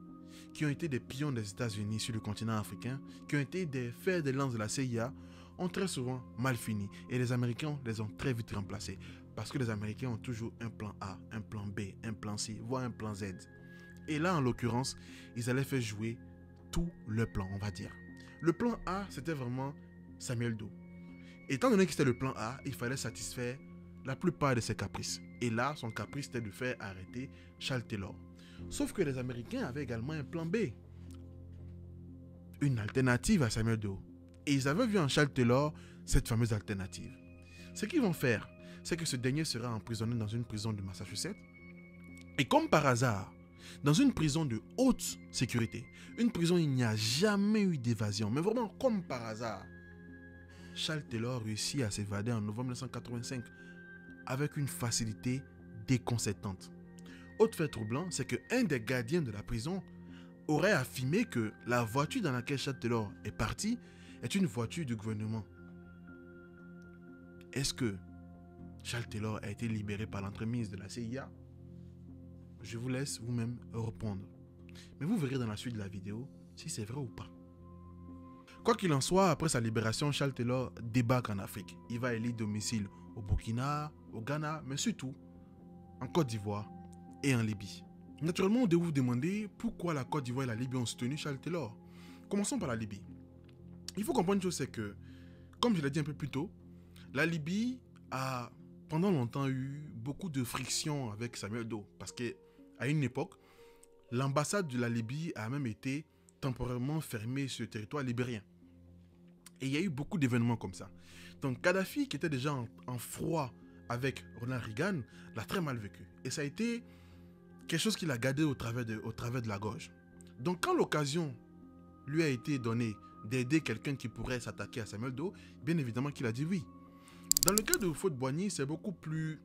qui ont été des pions des États-Unis sur le continent africain, qui ont été des fers de lance de la CIA, ont très souvent mal fini. Et les Américains les ont très vite remplacés. Parce que les Américains ont toujours un plan A, un plan B, un plan C, voire un plan Z. Et là, en l'occurrence, ils allaient faire jouer tout le plan, on va dire. Le plan A, c'était vraiment Samuel Doe. Étant donné que c'était le plan A, il fallait satisfaire la plupart de ses caprices. Et là, son caprice, c'était de faire arrêter Charles Taylor. Sauf que les Américains avaient également un plan B. Une alternative à Samuel Doe. Et ils avaient vu en Charles Taylor cette fameuse alternative. Ce qu'ils vont faire, c'est que ce dernier sera emprisonné dans une prison de Massachusetts. Et comme par hasard, dans une prison de haute sécurité, une prison où il n'y a jamais eu d'évasion, mais vraiment comme par hasard, Charles Taylor réussit à s'évader en novembre 1985 avec une facilité déconcertante. Autre fait troublant, c'est qu'un des gardiens de la prison aurait affirmé que la voiture dans laquelle Charles Taylor est parti est une voiture du gouvernement. Est-ce que Charles Taylor a été libéré par l'entremise de la CIA? Je vous laisse vous-même répondre. Mais vous verrez dans la suite de la vidéo si c'est vrai ou pas. Quoi qu'il en soit, après sa libération, Charles Taylor débarque en Afrique. Il va élire domicile au Burkina, au Ghana, mais surtout en Côte d'Ivoire et en Libye. Naturellement, on doit vous demander pourquoi la Côte d'Ivoire et la Libye ont soutenu Charles Taylor. Commençons par la Libye. Il faut comprendre une chose, c'est que, comme je l'ai dit un peu plus tôt, la Libye a pendant longtemps eu beaucoup de frictions avec Samuel Doe. Parce qu'à une époque, l'ambassade de la Libye a même été temporairement fermée sur le territoire libérien. Et il y a eu beaucoup d'événements comme ça. Donc Kadhafi, qui était déjà en froid avec Ronald Reagan, l'a très mal vécu. Et ça a été quelque chose qu'il a gardé au travers de la gorge. Donc quand l'occasion lui a été donnée d'aider quelqu'un qui pourrait s'attaquer à Samuel Doe, bien évidemment qu'il a dit oui. Dans le cas de Houphouët-Boigny, c'est beaucoup plus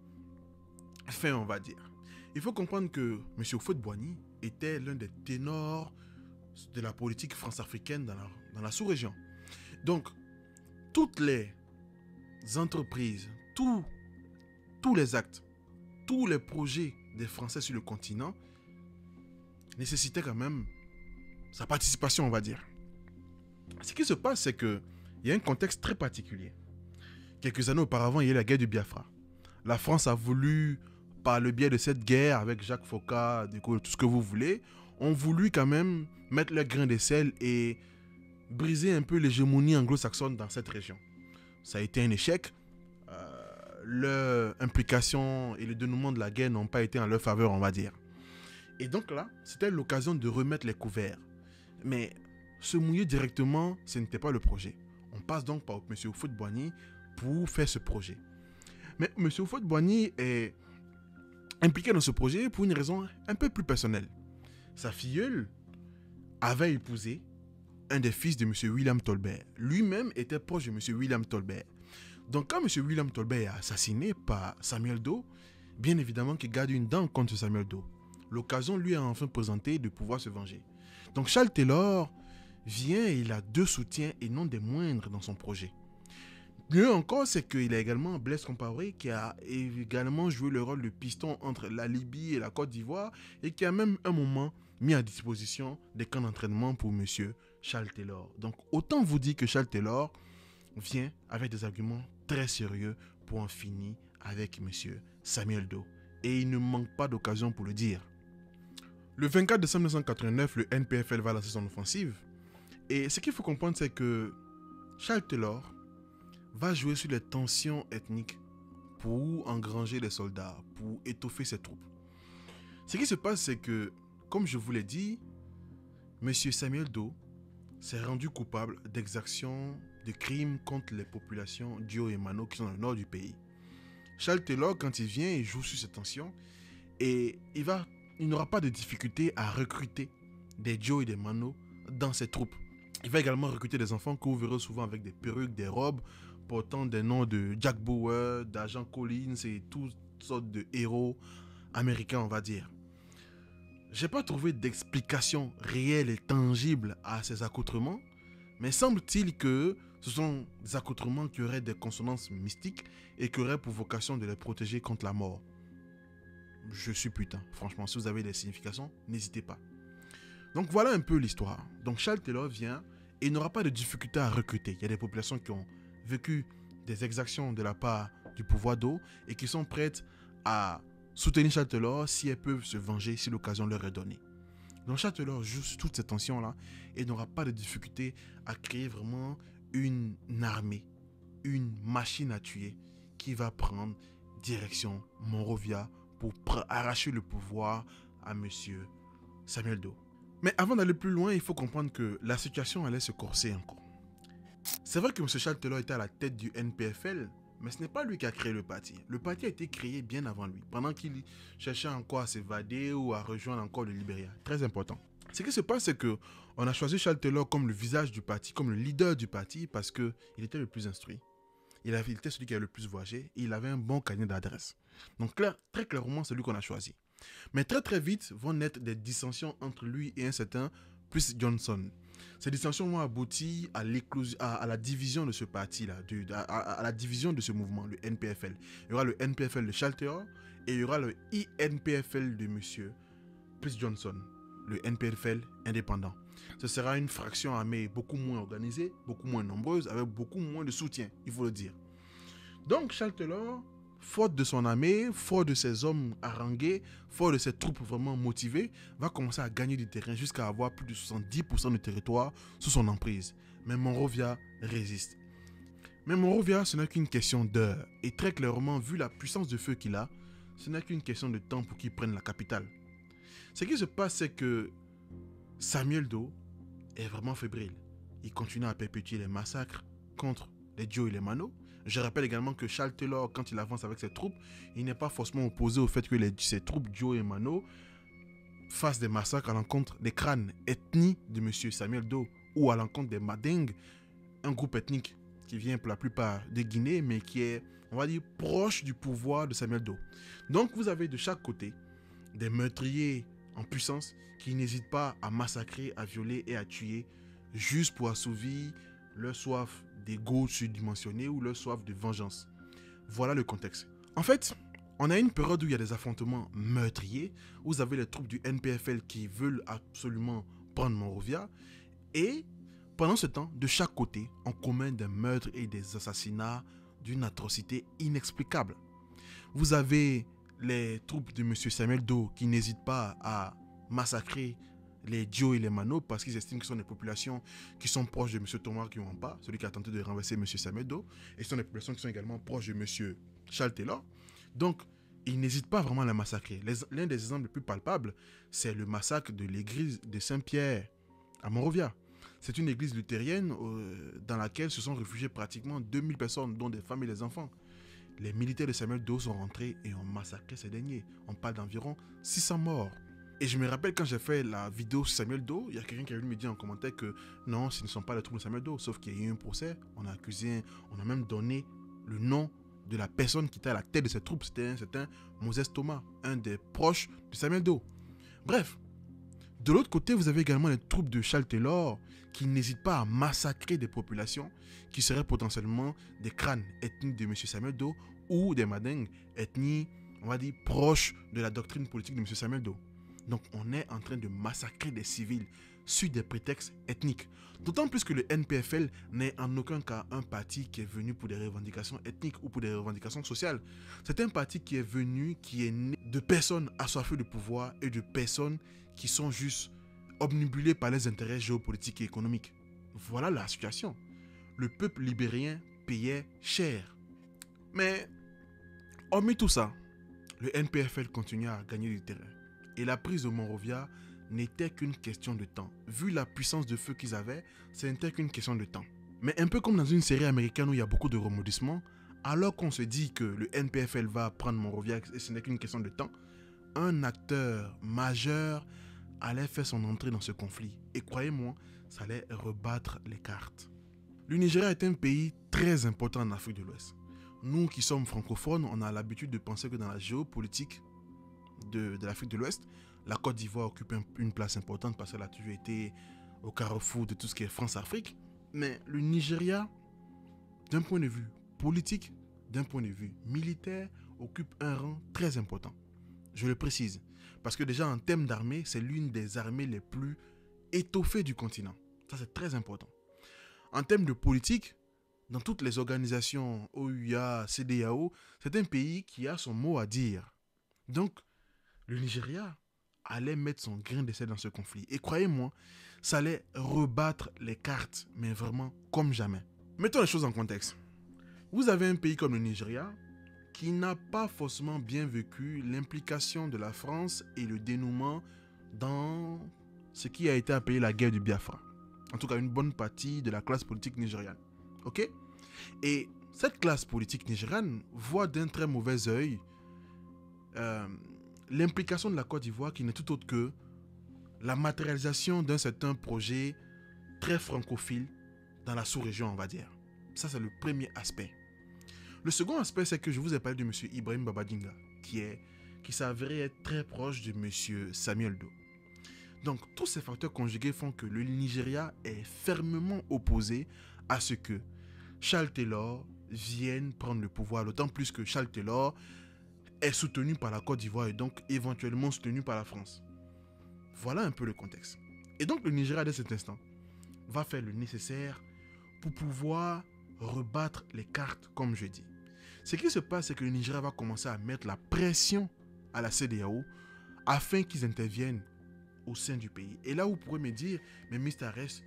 fin, on va dire. Il faut comprendre que M. Houphouët-Boigny était l'un des ténors de la politique france-africaine dans la sous-région. Donc, toutes les entreprises, tous les actes, tous les projets des Français sur le continent nécessitaient quand même sa participation, on va dire. Ce qui se passe, c'est qu'il y a un contexte très particulier. Quelques années auparavant, il y a eu la guerre du Biafra. La France a voulu, par le biais de cette guerre, avec Jacques Foccart, tout ce que vous voulez, ont voulu quand même mettre leur grain de sel et briser un peu l'hégémonie anglo-saxonne dans cette région. Ça a été un échec. Leur implication et le dénouement de la guerre n'ont pas été en leur faveur, on va dire. Et donc là, c'était l'occasion de remettre les couverts. Mais se mouiller directement, ce n'était pas le projet. On passe donc par M. Houphouët-Boigny pour faire ce projet. Mais M. Houphouët-Boigny est impliqué dans ce projet pour une raison un peu plus personnelle. Sa filleule avait épousé un des fils de M. William Tolbert. Lui-même était proche de M. William Tolbert. Donc quand M. William Tolbert est assassiné par Samuel Doe, bien évidemment qu'il garde une dent contre Samuel Doe. L'occasion lui a enfin présenté de pouvoir se venger. Donc Charles Taylor vient et il a deux soutiens et non des moindres dans son projet. Mieux encore, c'est qu'il a également Blaise Compaoré qui a également joué le rôle de piston entre la Libye et la Côte d'Ivoire et qui a même un moment mis à disposition des camps d'entraînement pour M. Charles Taylor. Donc autant vous dire que Charles Taylor vient avec des arguments très sérieux pour en finir avec M. Samuel Doe. Et il ne manque pas d'occasion pour le dire. Le 24 décembre 1989, le NPFL va lancer son offensive. Et ce qu'il faut comprendre, c'est que Charles Taylor va jouer sur les tensions ethniques pour engranger des soldats, pour étoffer ses troupes. Ce qui se passe, c'est que, comme je vous l'ai dit, M. Samuel Doe s'est rendu coupable d'exactions, de crimes contre les populations Dio et Mano qui sont dans le nord du pays. Charles Taylor, quand il vient, il joue sur cette tension et il n'aura pas de difficulté à recruter des Dio et des Mano dans ses troupes. Il va également recruter des enfants que vous verrez souvent avec des perruques, des robes, portant des noms de Jack Bauer, d'Agent Collins et toutes sortes de héros américains, on va dire. J'ai pas trouvé d'explication réelle et tangible à ces accoutrements, mais semble-t-il que ce sont des accoutrements qui auraient des consonances mystiques et qui auraient pour vocation de les protéger contre la mort. Je suis putain, franchement, si vous avez des significations, n'hésitez pas. Donc voilà un peu l'histoire. Donc Charles Taylor vient et il n'aura pas de difficulté à recruter. Il y a des populations qui ont vécu des exactions de la part du pouvoir d'eau et qui sont prêtes à soutenir Charles Taylor si elles peuvent se venger si l'occasion leur est donnée. Donc Charles Taylor joue sur toute cette tension-là et n'aura pas de difficulté à créer vraiment une armée, une machine à tuer qui va prendre direction Monrovia pour arracher le pouvoir à monsieur Samuel Doe. Mais avant d'aller plus loin, il faut comprendre que la situation allait se corser encore. C'est vrai que M. Charles Taylor était à la tête du NPFL, mais ce n'est pas lui qui a créé le parti. Le parti a été créé bien avant lui, pendant qu'il cherchait encore à s'évader ou à rejoindre encore le Libéria. Très important. Ce qui se passe, c'est qu'on a choisi Charles Taylor comme le visage du parti, comme le leader du parti, parce qu'il était le plus instruit. Il était celui qui avait le plus voyagé et il avait un bon carnet d'adresse. Donc très clairement, c'est lui qu'on a choisi. Mais très vite vont naître des dissensions entre lui et un certain Prince Johnson. Ces dissensions vont aboutir à la division de ce parti-là, à la division de ce mouvement, le NPFL. Il y aura le NPFL de Charles Taylor et il y aura le INPFL de M. Prince Johnson, le NPFL indépendant. Ce sera une fraction armée beaucoup moins organisée, beaucoup moins nombreuse, avec beaucoup moins de soutien, il faut le dire. Donc Charles Taylor, faute de son armée, faute de ses hommes harangués, faute de ses troupes vraiment motivées, va commencer à gagner du terrain jusqu'à avoir plus de 70% du territoire sous son emprise. Mais Monrovia résiste. Mais Monrovia, ce n'est qu'une question d'heure. Et très clairement, vu la puissance de feu qu'il a, ce n'est qu'une question de temps pour qu'il prenne la capitale. Ce qui se passe, c'est que Samuel Doe est vraiment fébrile. Il continue à perpétuer les massacres contre les Dio et les Mano. Je rappelle également que Charles Taylor, quand il avance avec ses troupes, il n'est pas forcément opposé au fait que ses troupes Dio et Mano fassent des massacres à l'encontre des crânes ethniques de M. Samuel Doe ou à l'encontre des Mandingues, un groupe ethnique qui vient pour la plupart de Guinée, mais qui est, on va dire, proche du pouvoir de Samuel Doe. Donc vous avez de chaque côté des meurtriers en puissance qui n'hésitent pas à massacrer, à violer et à tuer juste pour assouvir leur soif d'ego surdimensionné ou leur soif de vengeance. Voilà le contexte. En fait, on a une période où il y a des affrontements meurtriers, où vous avez les troupes du NPFL qui veulent absolument prendre Monrovia, et pendant ce temps, de chaque côté, on commet des meurtres et des assassinats d'une atrocité inexplicable. Vous avez les troupes de M. Samuel Doe qui n'hésitent pas à massacrer les Dio et les Mano parce qu'ils estiment que ce sont des populations qui sont proches de M. Thomas Kiwampa, celui qui a tenté de renverser M. Samuel Doe, et ce sont des populations qui sont également proches de M. Charles Taylor. Donc, ils n'hésitent pas vraiment à les massacrer. L'un des exemples les plus palpables, c'est le massacre de l'église de Saint-Pierre à Monrovia. C'est une église luthérienne dans laquelle se sont réfugiés pratiquement 2000 personnes, dont des femmes et des enfants. Les militaires de Samuel Doe sont rentrés et ont massacré ces derniers. On parle d'environ 600 morts. Et je me rappelle quand j'ai fait la vidéo sur Samuel Doe, il y a quelqu'un qui a venu me dire en commentaire que non, ce ne sont pas les troupes de Samuel Doe, sauf qu'il y a eu un procès, on a accusé, on a même donné le nom de la personne qui était à la tête de cette troupe, c'était un certain Moses Thomas, un des proches de Samuel Doe. Bref, de l'autre côté, vous avez également les troupes de Charles Taylor qui n'hésitent pas à massacrer des populations qui seraient potentiellement des crânes ethniques de M. Samuel Doe ou des Mandingues, ethnies, on va dire, proches de la doctrine politique de M. Samuel Doe. Donc on est en train de massacrer des civils sur des prétextes ethniques. D'autant plus que le NPFL n'est en aucun cas un parti qui est venu pour des revendications ethniques ou pour des revendications sociales. C'est un parti qui est venu, qui est né de personnes assoiffées de pouvoir et de personnes qui sont juste obnubilées par les intérêts géopolitiques et économiques. Voilà la situation. Le peuple libérien payait cher. Mais, hormis tout ça, le NPFL continue à gagner du terrain. Et la prise de Monrovia n'était qu'une question de temps. Vu la puissance de feu qu'ils avaient, ce n'était qu'une question de temps. Mais un peu comme dans une série américaine où il y a beaucoup de rebondissements, alors qu'on se dit que le NPFL va prendre Monrovia et ce n'est qu'une question de temps, un acteur majeur allait faire son entrée dans ce conflit. Et croyez-moi, ça allait rebattre les cartes. Le Nigeria est un pays très important en Afrique de l'Ouest. Nous qui sommes francophones, on a l'habitude de penser que dans la géopolitique de l'Afrique de l'Ouest, la Côte d'Ivoire occupe une place importante parce qu'elle a toujours été au carrefour de tout ce qui est France-Afrique. Mais le Nigeria, d'un point de vue politique, d'un point de vue militaire, occupe un rang très important. Je le précise, parce que déjà en termes d'armée, c'est l'une des armées les plus étoffées du continent. Ça, c'est très important. En termes de politique, dans toutes les organisations OUA, CEDEAO, c'est un pays qui a son mot à dire. Donc, le Nigeria allait mettre son grain d'essai dans ce conflit. Et croyez-moi, ça allait rebattre les cartes, mais vraiment comme jamais. Mettons les choses en contexte. Vous avez un pays comme le Nigeria qui n'a pas forcément bien vécu l'implication de la France et le dénouement dans ce qui a été appelé la guerre du Biafra. En tout cas, une bonne partie de la classe politique nigériane. Ok? Et cette classe politique nigériane voit d'un très mauvais œil l'implication de la Côte d'Ivoire qui n'est tout autre que la matérialisation d'un certain projet très francophile dans la sous-région, on va dire. Ça, c'est le premier aspect. Le second aspect, c'est que je vous ai parlé de M. Ibrahim Babangida, qui s'avérait être très proche de M. Samuel Doe. Donc, tous ces facteurs conjugués font que le Nigeria est fermement opposé à ce que Charles Taylor vienne prendre le pouvoir, d'autant plus que Charles Taylor est soutenu par la Côte d'Ivoire et donc éventuellement soutenu par la France. Voilà un peu le contexte. Et donc, le Nigeria, dès cet instant, va faire le nécessaire pour pouvoir rebattre les cartes, comme je dis. Ce qui se passe, c'est que le Nigeria va commencer à mettre la pression à la CEDEAO afin qu'ils interviennent au sein du pays. Et là, vous pourrez me dire, mais Mr. S,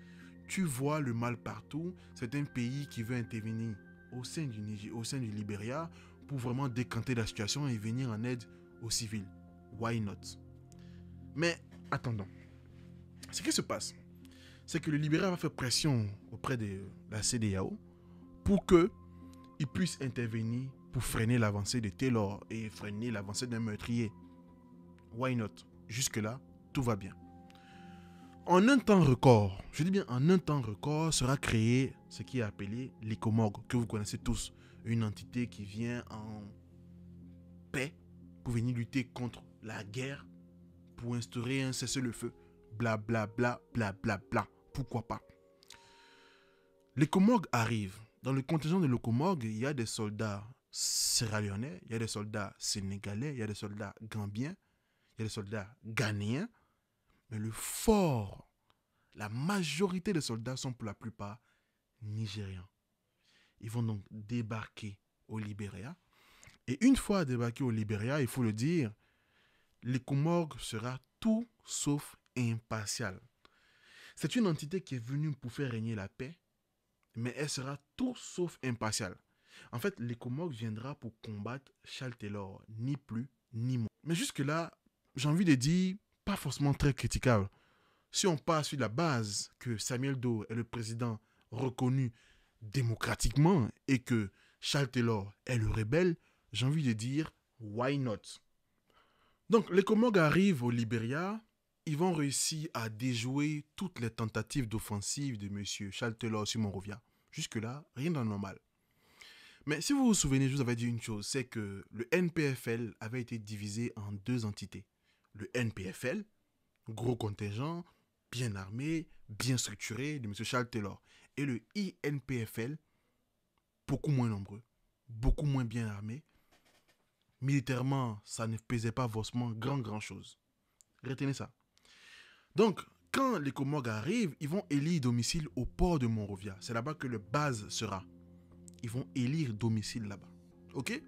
tu vois le mal partout. C'est un pays qui veut intervenir au sein du Libéria pour vraiment décanter la situation et venir en aide aux civils. Why not? Mais attendons. Ce qui se passe, c'est que le Libéria va faire pression auprès de la CEDEAO pour qu'ils puissent intervenir pour freiner l'avancée de Taylor et freiner l'avancée d'un meurtrier. Why not? Jusque-là, tout va bien. En un temps record, je dis bien en un temps record, sera créé ce qui est appelé l'ICOMOG, que vous connaissez tous. Une entité qui vient en paix pour venir lutter contre la guerre, pour instaurer un cessez-le-feu. Bla bla bla bla bla bla. Pourquoi pas? L'ICOMOG arrive. Dans le contingent de l'ICOMOG, il y a des soldats sierra-léonais, il y a des soldats sénégalais, il y a des soldats gambiens, il y a des soldats ghanéens. Mais le fort, la majorité des soldats sont pour la plupart nigérians. Ils vont donc débarquer au Libéria. Et une fois débarqués au Libéria, il faut le dire, l'ICOMOG sera tout sauf impartial. C'est une entité qui est venue pour faire régner la paix, mais elle sera tout sauf impartiale. En fait, l'ICOMOG viendra pour combattre Charles Taylor, ni plus ni moins. Mais jusque-là, j'ai envie de dire, pas forcément très critiquable. Si on part sur la base que Samuel Doe est le président reconnu démocratiquement et que Charles Taylor est le rebelle, j'ai envie de dire, why not? Donc, les Comores arrivent au Libéria, ils vont réussir à déjouer toutes les tentatives d'offensive de M. Charles Taylor sur Monrovia. Jusque-là, rien d'anormal. Mais si vous vous souvenez, je vous avais dit une chose, c'est que le NPFL avait été divisé en deux entités. Le NPFL, gros contingent, bien armé, bien structuré, de M. Charles Taylor. Et le INPFL, beaucoup moins nombreux, beaucoup moins bien armé. Militairement, ça ne pesait pas forcément grand chose. Retenez ça. Donc, quand les Comores arrivent, ils vont élire domicile au port de Monrovia. C'est là-bas que le base sera. Ils vont élire domicile là-bas. Ok?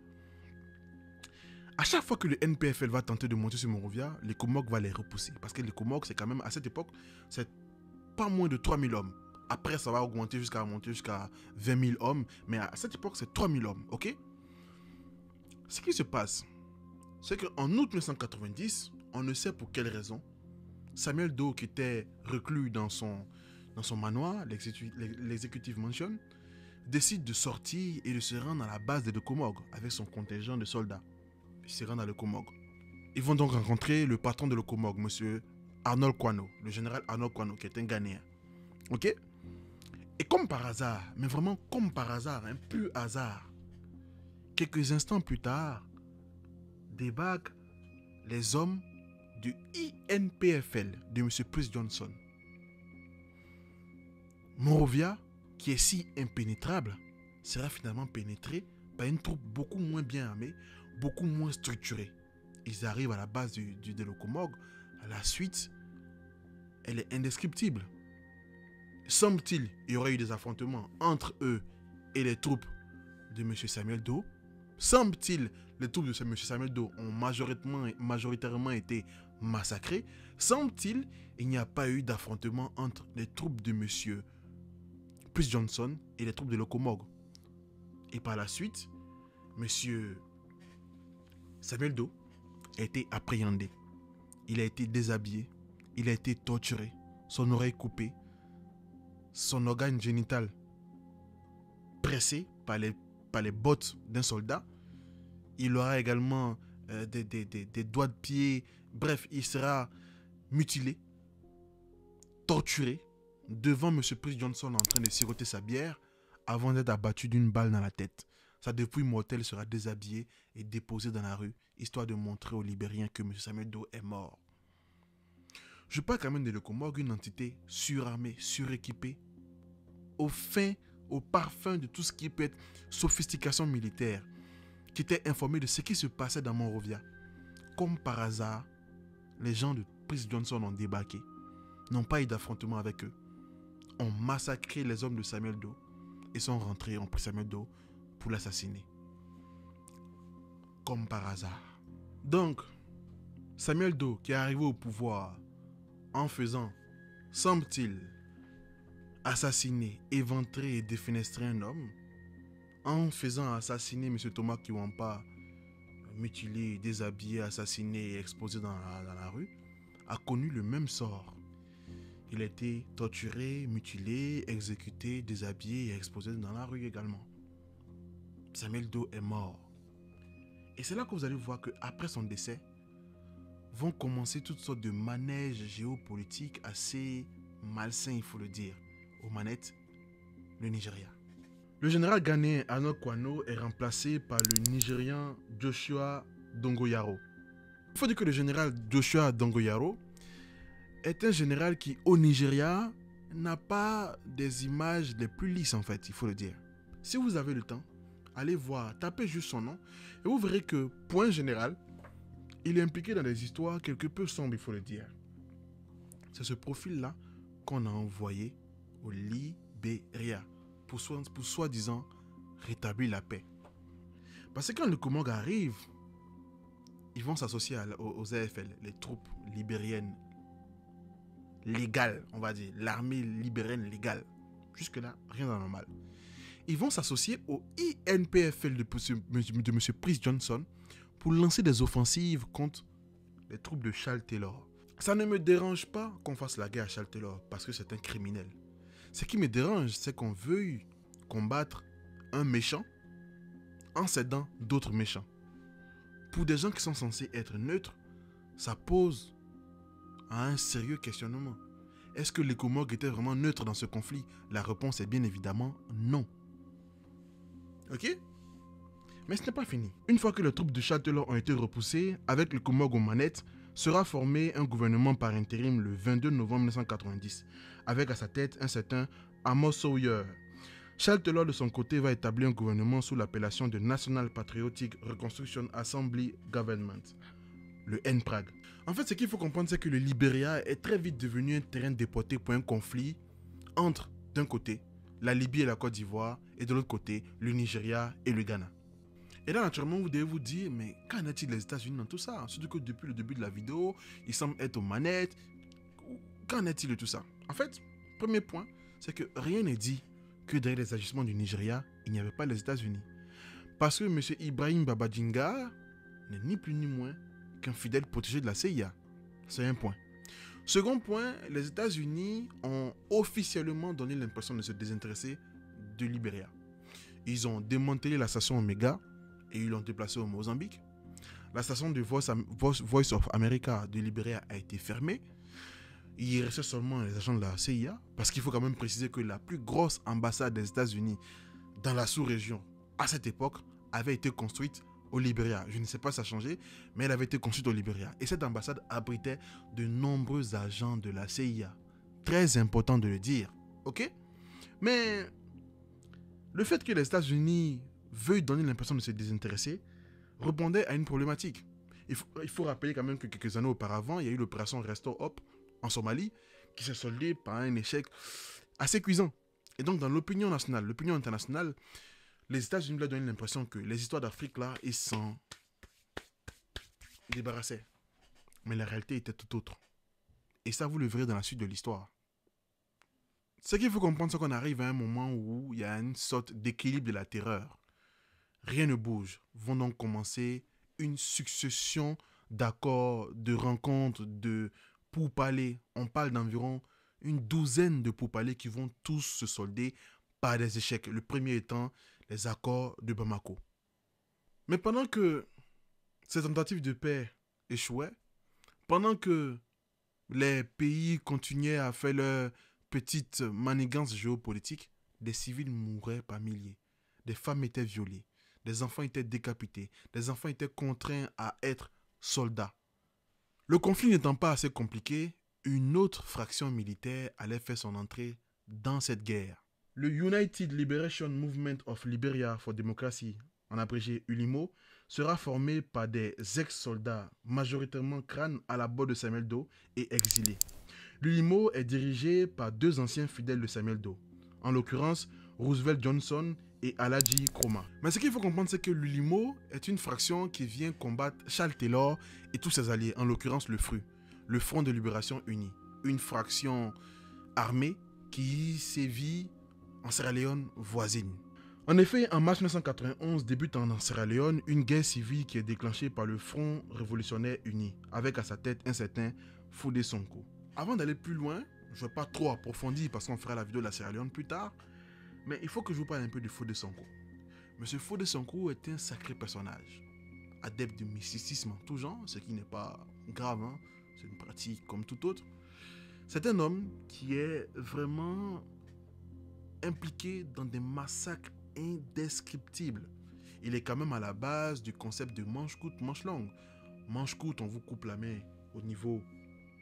À chaque fois que le NPFL va tenter de monter sur Monrovia, les Comores va les repousser. Parce que les Comores, c'est quand même, à cette époque, c'est pas moins de 3000 hommes. Après, ça va augmenter jusqu'à 20 000 hommes. Mais à cette époque, c'est 3000 hommes. Ok? Ce qui se passe, c'est qu'en août 1990, on ne sait pour quelle raison, Samuel Doe, qui était reclus dans son manoir, l'executive mansion, décide de sortir et de se rendre à la base de Locomog avec son contingent de soldats. Ils se rendent à Locomog. Ils vont donc rencontrer le patron de Locomog, monsieur Arnold Quano, le général Arnold Quano, qui est un Ghanéen. Ok? Et comme par hasard, mais vraiment comme par hasard, un pur hasard, quelques instants plus tard, débarquent les hommes du INPFL de M. Prince Johnson. Monrovia, qui est si impénétrable, sera finalement pénétré par une troupe beaucoup moins bien armée, beaucoup moins structurée. Ils arrivent à la base de Locomog. À la suite, elle est indescriptible. Semble-t-il, il y aurait eu des affrontements entre eux et les troupes de M. Samuel Doe. Semble-t-il, les troupes de M. Samuel Doe ont majoritairement été massacrées. Semble-t-il, il n'y a pas eu d'affrontement entre les troupes de M. Prince Johnson et les troupes de Locomog. Et par la suite, M. Samuel Doe a été appréhendé. Il a été déshabillé. Il a été torturé. Son oreille coupée. Son organe génital pressé par les bottes d'un soldat. Il aura également des doigts de pied. Bref, il sera mutilé, torturé, devant M. Prince Johnson en train de siroter sa bière avant d'être abattu d'une balle dans la tête. Sa dépouille mortelle sera déshabillée et déposée dans la rue, histoire de montrer aux Libériens que M. Samuel Doe est mort. Je parle quand même de Locomog, une entité surarmée, suréquipée, au parfum de tout ce qui peut être sophistication militaire, qui était informé de ce qui se passait dans Monrovia. Comme par hasard, les gens de Prince Johnson ont débarqué, n'ont pas eu d'affrontement avec eux, ont massacré les hommes de Samuel Doe et sont rentrés, ont pris Samuel Doe pour l'assassiner. Comme par hasard. Donc, Samuel Doe, qui est arrivé au pouvoir en faisant, semble-t-il, assassiner, éventrer et défenestrer un homme, en faisant assassiner M. Thomas Kiwampa, mutilé, déshabillé, assassiné et exposé dans la rue, a connu le même sort. Il a été torturé, mutilé, exécuté, déshabillé et exposé dans la rue également. Samuel Doe est mort. Et c'est là que vous allez voir qu'après son décès, vont commencer toutes sortes de manèges géopolitiques assez malsains, il faut le dire, aux manettes, le Nigeria. Le général ghanéen Arnold Quano est remplacé par le Nigérian Joshua Dongoyaro. Il faut dire que le général Joshua Dongoyaro est un général qui, au Nigeria, n'a pas des images les plus lisses en fait, il faut le dire. Si vous avez le temps, allez voir, tapez juste son nom et vous verrez que, point général, il est impliqué dans des histoires quelque peu sombres, il faut le dire. C'est ce profil-là qu'on a envoyé au Libéria pour soi-disant rétablir la paix. Parce que quand le Locomog arrive, ils vont s'associer aux AFL, les troupes libériennes légales, on va dire, l'armée libérienne légale. Jusque-là, rien d'anormal. Ils vont s'associer au INPFL de M. Prince Johnson pour lancer des offensives contre les troupes de Charles Taylor. Ça ne me dérange pas qu'on fasse la guerre à Charles Taylor parce que c'est un criminel. Ce qui me dérange, c'est qu'on veuille combattre un méchant en s'aidant d'autres méchants. Pour des gens qui sont censés être neutres, ça pose à un sérieux questionnement. Est-ce que les Locomog étaient vraiment neutres dans ce conflit? La réponse est bien évidemment non. Ok? Mais ce n'est pas fini. Une fois que les troupes de Charles Taylor ont été repoussées, avec le Locomog aux manettes, sera formé un gouvernement par intérim le 22 novembre 1990, avec à sa tête un certain Amos Sawyer. Charles Taylor de son côté va établir un gouvernement sous l'appellation de National Patriotic Reconstruction Assembly Government, le NPRAG. En fait, ce qu'il faut comprendre, c'est que le Libéria est très vite devenu un terrain déporté pour un conflit entre, d'un côté, la Libye et la Côte d'Ivoire, et de l'autre côté, le Nigeria et le Ghana. Et là, naturellement, vous devez vous dire, mais qu'en est-il des États-Unis dans tout ça? Surtout que depuis le début de la vidéo, ils semblent être aux manettes. Qu'en est-il de tout ça? En fait, premier point, c'est que rien n'est dit que derrière les agissements du Nigeria, il n'y avait pas les États-Unis. Parce que M. Ibrahim Babangida n'est ni plus ni moins qu'un fidèle protégé de la CIA. C'est un point. Second point, les États-Unis ont officiellement donné l'impression de se désintéresser du Libéria. Ils ont démantelé la station Omega et ils l'ont déplacée au Mozambique. La station de Voice of America de Libéria a été fermée. Il restait seulement les agents de la CIA, parce qu'il faut quand même préciser que la plus grosse ambassade des États-Unis dans la sous-région à cette époque avait été construite au Libéria. Je ne sais pas si ça a changé, mais elle avait été construite au Libéria. Et cette ambassade abritait de nombreux agents de la CIA. Très important de le dire, ok? Mais le fait que les États-Unis veuillent donner l'impression de se désintéresser répondait à une problématique. Il faut rappeler quand même que quelques années auparavant, il y a eu l'opération Restore Hope en Somalie, qui s'est soldée par un échec assez cuisant. Et donc, dans l'opinion nationale, l'opinion internationale, les États-Unis leur donnaient l'impression que les histoires d'Afrique, là, ils s'en débarrassaient. Mais la réalité était tout autre. Et ça, vous le verrez dans la suite de l'histoire. Ce qu'il faut comprendre, c'est qu'on arrive à un moment où il y a une sorte d'équilibre de la terreur. Rien ne bouge. Vont donc commencer une succession d'accords, de rencontres, de pourparlers. On parle d'environ une douzaine de pourparlers qui vont tous se solder par des échecs. Le premier étant les accords de Bamako. Mais pendant que ces tentatives de paix échouaient, pendant que les pays continuaient à faire leur petite manigance géopolitique, des civils mouraient par milliers. Des femmes étaient violées. Des enfants étaient décapités. Des enfants étaient contraints à être soldats. Le conflit n'étant pas assez compliqué, une autre fraction militaire allait faire son entrée dans cette guerre. Le United Liberation Movement of Liberia for Democracy, en abrégé ULIMO, sera formé par des ex-soldats majoritairement crânes à la bord de Samuel Doe et exilés. L'ULIMO est dirigé par deux anciens fidèles de Samuel Doe, en l'occurrence Roosevelt Johnson et Aladji Kroma. Mais ce qu'il faut comprendre, c'est que l'ULIMO est une fraction qui vient combattre Charles Taylor et tous ses alliés, en l'occurrence le FRU, le Front de Libération Uni, une fraction armée qui sévit en Sierra Leone voisine. En effet, en mars 1991 débute en Sierra Leone une guerre civile qui est déclenchée par le Front Révolutionnaire Uni, avec à sa tête un certain Fodé Sonko. Avant d'aller plus loin, je ne vais pas trop approfondir parce qu'on fera la vidéo de la Sierra Leone plus tard, mais il faut que je vous parle un peu de Fodé Sonko. Monsieur Fodé Sonko est un sacré personnage, adepte de mysticisme en tout genre, ce qui n'est pas grave, hein? C'est une pratique comme tout autre. C'est un homme qui est vraiment impliqué dans des massacres indescriptibles. Il est quand même à la base du concept de manche courte, manche longue. Manche courte, on vous coupe la main au niveau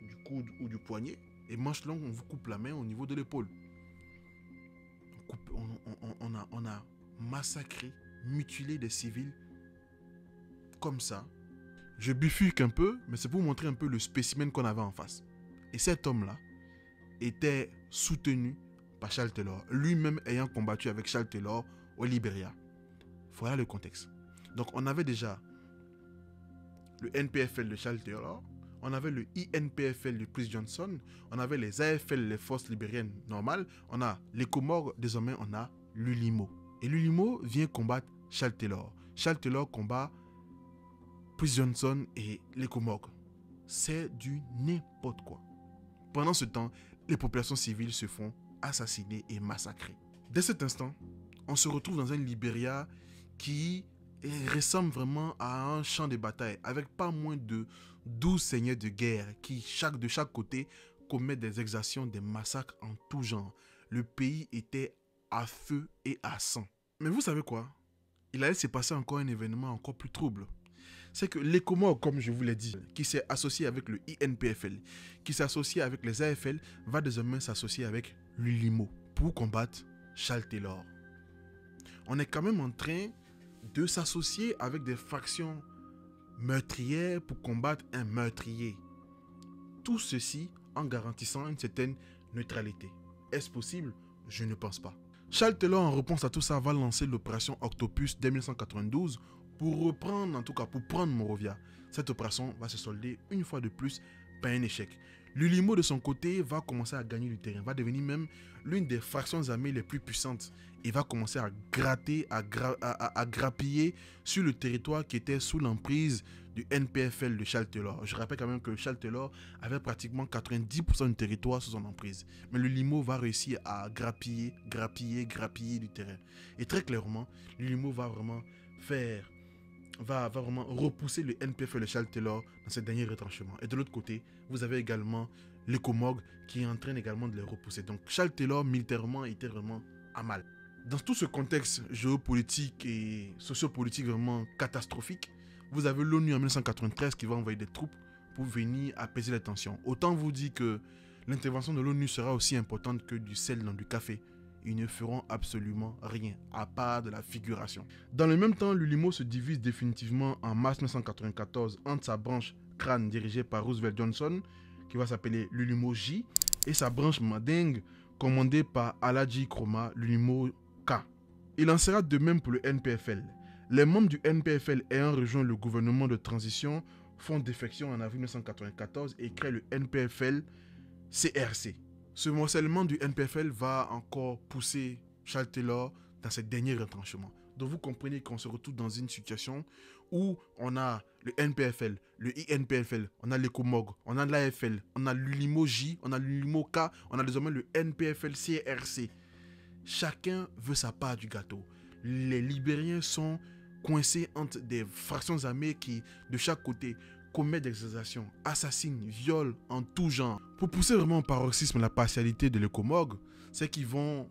du coude ou du poignet, et manche longue, on vous coupe la main au niveau de l'épaule. On a massacré, mutilé des civils comme ça. Je bifurque un peu, mais c'est pour vous montrer un peu le spécimen qu'on avait en face. Et cet homme-là était soutenu par Charles Taylor, lui-même ayant combattu avec Charles Taylor au Libéria. Voilà le contexte. Donc on avait déjà le NPFL de Charles Taylor, on avait le INPFL de Chris Johnson, on avait les AFL, les forces libériennes normales, on a les Comores, désormais on a l'ULIMO. Et l'ULIMO vient combattre Charles Taylor. Charles Taylor combat Chris Johnson et les Comores. C'est du n'importe quoi. Pendant ce temps, les populations civiles se font assassiner et massacrer. Dès cet instant, on se retrouve dans un Libéria qui ressemble vraiment à un champ de bataille, avec pas moins de 12 seigneurs de guerre qui, de chaque côté, commettent des exactions, des massacres en tout genre. Le pays était à feu et à sang. Mais vous savez quoi? Il allait se passer encore un événement encore plus trouble. C'est que les Comores, comme je vous l'ai dit, qui s'est associé avec le INPFL, qui s'est associé avec les AFL, va désormais s'associer avec l'ULIMO pour combattre Charles Taylor. On est quand même en train de s'associer avec des factions meurtrières pour combattre un meurtrier. Tout ceci en garantissant une certaine neutralité. Est-ce possible? Je ne pense pas. Charles Taylor, en réponse à tout ça, va lancer l'opération Octopus dès 1992 pour reprendre, en tout cas pour prendre Monrovia. Cette opération va se solder une fois de plus par un échec. L'Ulimo, de son côté, va commencer à gagner du terrain, va devenir même l'une des fractions armées les plus puissantes. Il va commencer à gratter, à grappiller sur le territoire qui était sous l'emprise du NPFL de Charles Taylor. Je rappelle quand même que Charles Taylor avait pratiquement 90% du territoire sous son emprise. Mais l'Ulimo va réussir à grappiller du terrain. Et très clairement, l'Ulimo va vraiment repousser le NPFL de Charles Taylor dans ses derniers retranchements. Et de l'autre côté, vous avez également l'ECOMOG qui entraîne également de les repousser. Donc Charles Taylor, militairement, était vraiment à mal. Dans tout ce contexte géopolitique et sociopolitique vraiment catastrophique, vous avez l'ONU en 1993 qui va envoyer des troupes pour venir apaiser les tensions. Autant vous dire que l'intervention de l'ONU sera aussi importante que du sel dans du café. Ils ne feront absolument rien, à part de la figuration. Dans le même temps, l'Ulimo se divise définitivement en mars 1994 entre sa branche crâne dirigée par Roosevelt Johnson, qui va s'appeler l'Ulimo J, et sa branche Mandingue, commandée par Aladji Kroma, l'Ulimo K. Il en sera de même pour le NPFL. Les membres du NPFL ayant rejoint le gouvernement de transition font défection en avril 1994 et créent le NPFL CRC. Ce morcellement du NPFL va encore pousser Charles Taylor dans ses derniers retranchements. Donc vous comprenez qu'on se retrouve dans une situation où on a le NPFL, le INPFL, on a l'ECOMOG, on a l'AFL, on a l'Ulimo J, on a l'Ulimo K, on a désormais le NPFL CRC. Chacun veut sa part du gâteau. Les Libériens sont coincés entre des fractions armées qui, de chaque côté, commettent des exagérations, assassinent, violent en tout genre. Pour pousser vraiment au paroxysme la partialité de l'ECOMOG, c'est qu'ils vont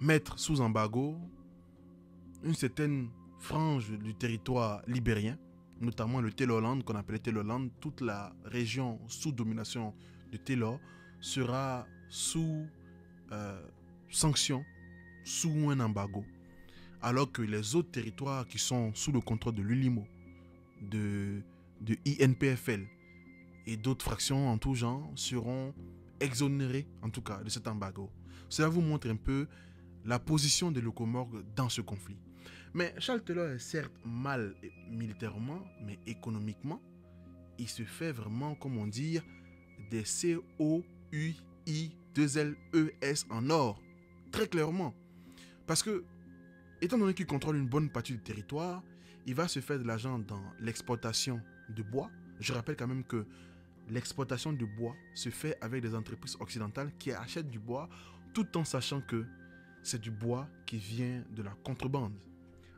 mettre sous embargo une certaine frange du territoire libérien, notamment le Taylorland, qu'on appelait Taylorland. Toute la région sous domination de Taylor sera sous sanction, sous un embargo. Alors que les autres territoires qui sont sous le contrôle de l'Ulimo, de INPFL et d'autres fractions en tout genre seront exonérés en tout cas de cet embargo. Cela vous montre un peu la position de l'ECOMOG dans ce conflit. Mais Charles Taylor est certes mal militairement, mais économiquement, il se fait vraiment, comment dire, des COUI2LES en or, très clairement. Parce que, étant donné qu'il contrôle une bonne partie du territoire, il va se faire de l'argent dans l'exportation de bois. Je rappelle quand même que l'exportation de bois se fait avec des entreprises occidentales qui achètent du bois tout en sachant que c'est du bois qui vient de la contrebande.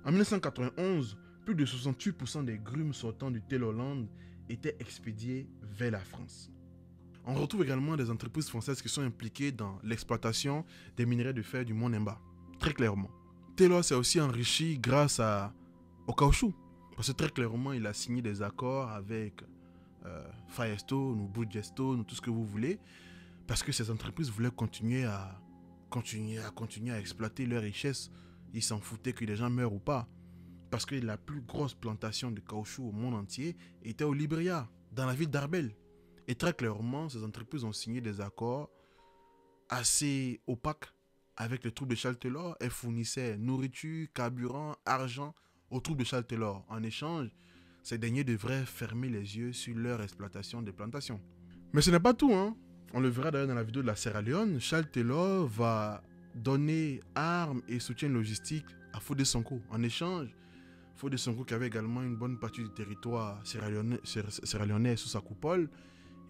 En 1991, plus de 68% des grumes sortant du Taylorland étaient expédiés vers la France. On retrouve également des entreprises françaises qui sont impliquées dans l'exploitation des minerais de fer du Mont Nimba, très clairement. Taylor s'est aussi enrichi grâce au caoutchouc, parce que très clairement, il a signé des accords avec Firestone ou Bridgestone ou tout ce que vous voulez, parce que ces entreprises voulaient continuer à exploiter leurs richesses. Ils s'en foutaient que les gens meurent ou pas. Parce que la plus grosse plantation de caoutchouc au monde entier était au Libéria, dans la ville d'Arbel. Et très clairement, ces entreprises ont signé des accords assez opaques avec les troupes de Charles Taylor. Elles fournissaient nourriture, carburant, argent aux troupes de Charles Taylor. En échange, ces derniers devraient fermer les yeux sur leur exploitation des plantations. Mais ce n'est pas tout, hein. On le verra d'ailleurs dans la vidéo de la Sierra Leone. Charles Taylor va donner armes et soutien logistique à Fodé Sonko. En échange, Fodé Sonko, qui avait également une bonne partie du territoire sierra-léonais sous sa coupole,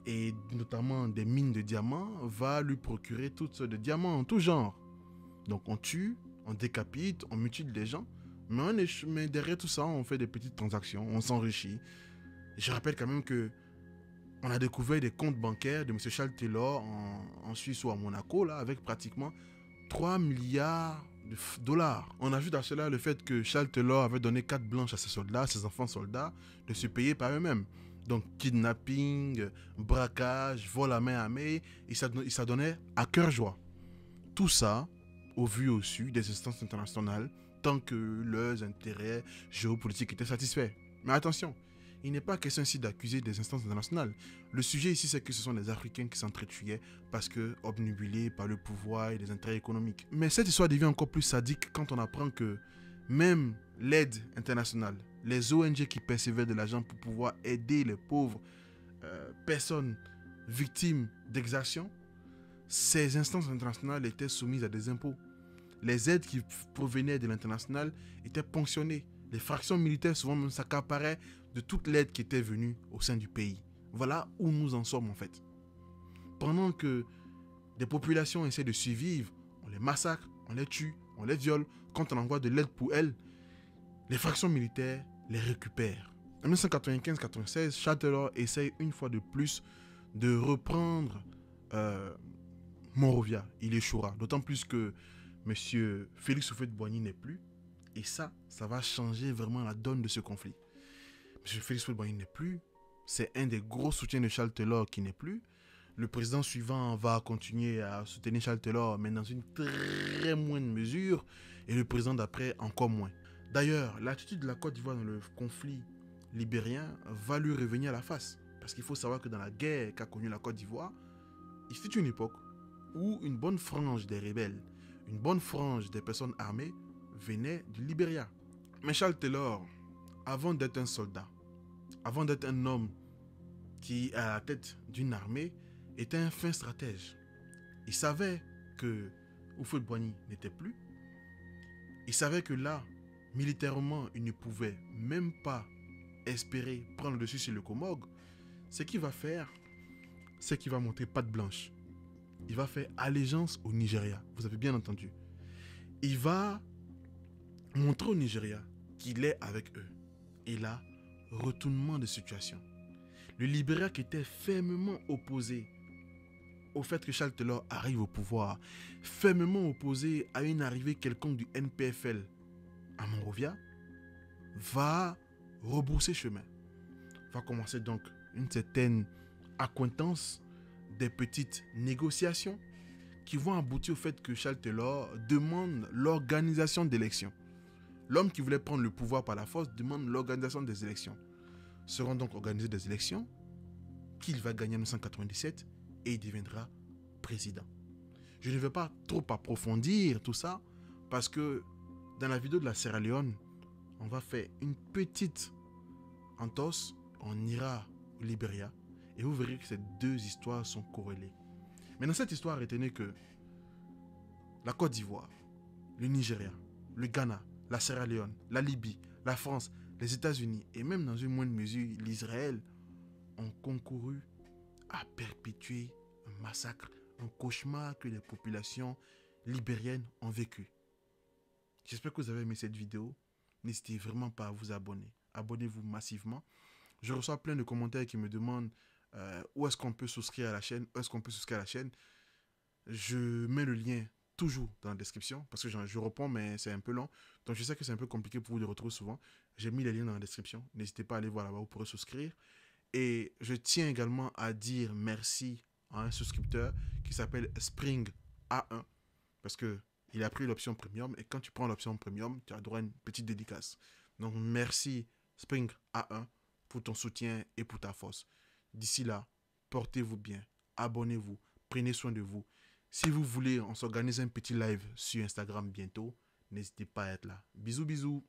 et notamment des mines de diamants, va lui procurer toutes sortes de diamants en tout genre. Donc on tue, on décapite, on mutile des gens, mais derrière tout ça, on fait des petites transactions, on s'enrichit. Je rappelle quand même que on a découvert des comptes bancaires de M. Charles Taylor en Suisse ou à Monaco, là, avec pratiquement 3 milliards de dollars. On a vu dans cela le fait que Charles Taylor avait donné carte blanche à ses soldats, ses enfants soldats, de se payer par eux-mêmes. Donc kidnapping, braquage, vol à main armée, il s'adonnait à cœur joie. Tout ça au vu au su des instances internationales, tant que leurs intérêts géopolitiques étaient satisfaits. Mais attention, il n'est pas question ici d'accuser des instances internationales. Le sujet ici, c'est que ce sont les Africains qui s'entretuaient parce que obnubilés par le pouvoir et les intérêts économiques. Mais cette histoire devient encore plus sadique quand on apprend que même l'aide internationale, les ONG qui percevaient de l'argent pour pouvoir aider les pauvres personnes victimes d'exactions, ces instances internationales étaient soumises à des impôts. Les aides qui provenaient de l'international étaient ponctionnées. Les fractions militaires souvent même s'accaparaient de toute l'aide qui était venue au sein du pays. Voilà où nous en sommes en fait. Pendant que des populations essaient de survivre, on les massacre, on les tue, on les viole. Quand on envoie de l'aide pour elles, les fractions militaires les récupèrent. En 1995-96, Charles Taylor essaye une fois de plus de reprendre Monrovia. Il échouera. D'autant plus que M. Félix Houphouët-Boigny n'est plus. Et ça va changer vraiment la donne de ce conflit. M. Félix Houphouët-Boigny n'est plus. C'est un des gros soutiens de Charles Taylor qui n'est plus. Le président suivant va continuer à soutenir Charles Taylor, mais dans une très moindre mesure. Et le président d'après, encore moins. D'ailleurs, l'attitude de la Côte d'Ivoire dans le conflit libérien va lui revenir à la face. Parce qu'il faut savoir que dans la guerre qu'a connue la Côte d'Ivoire, il fut une époque où une bonne frange des rebelles, une bonne frange des personnes armées venait du Libéria. Mais Charles Taylor, avant d'être un soldat, avant d'être un homme qui est à la tête d'une armée, était un fin stratège. Il savait que Houphouët-Boigny n'était plus. Il savait que là, militairement, il ne pouvait même pas espérer prendre le dessus sur le Comog. Ce qu'il va faire, c'est qu'il va montrer patte blanche. Il va faire allégeance au Nigeria. Vous avez bien entendu. Il va montrer au Nigeria qu'il est avec eux. Et là, retournement de situation. Le Libéria qui était fermement opposé au fait que Charles Taylor arrive au pouvoir, fermement opposé à une arrivée quelconque du NPFL à Monrovia, va rebrousser chemin. Va commencer donc une certaine accointance, des petites négociations qui vont aboutir au fait que Charles Taylor demande l'organisation d'élections. L'homme qui voulait prendre le pouvoir par la force demande l'organisation des élections. Seront donc organisées des élections qu'il va gagner en 1997 et il deviendra président. Je ne vais pas trop approfondir tout ça parce que dans la vidéo de la Sierra Leone, on va faire une petite entorse, on ira au Libéria et vous verrez que ces deux histoires sont corrélées. Mais dans cette histoire, retenez que la Côte d'Ivoire, le Nigeria, le Ghana, la Sierra Leone, la Libye, la France, les États-Unis et même dans une moindre mesure l'Israël ont concouru à perpétuer un massacre, un cauchemar que les populations libériennes ont vécu. J'espère que vous avez aimé cette vidéo. N'hésitez vraiment pas à vous abonner. Abonnez-vous massivement. Je reçois plein de commentaires qui me demandent où est-ce qu'on peut souscrire à la chaîne, où est-ce qu'on peut souscrire à la chaîne. Je mets le lien toujours dans la description parce que je reprends mais c'est un peu long. Donc je sais que c'est un peu compliqué pour vous de retrouver souvent. J'ai mis les liens dans la description. N'hésitez pas à aller voir là-bas, vous pourrez souscrire. Et je tiens également à dire merci à un souscripteur qui s'appelle Spring A1 parce que il a pris l'option premium et quand tu prends l'option premium, tu as droit à une petite dédicace. Donc merci Spring A1 pour ton soutien et pour ta force. D'ici là, portez-vous bien, abonnez-vous, prenez soin de vous. Si vous voulez, on s'organise un petit live sur Instagram bientôt. N'hésitez pas à être là. Bisous, bisous.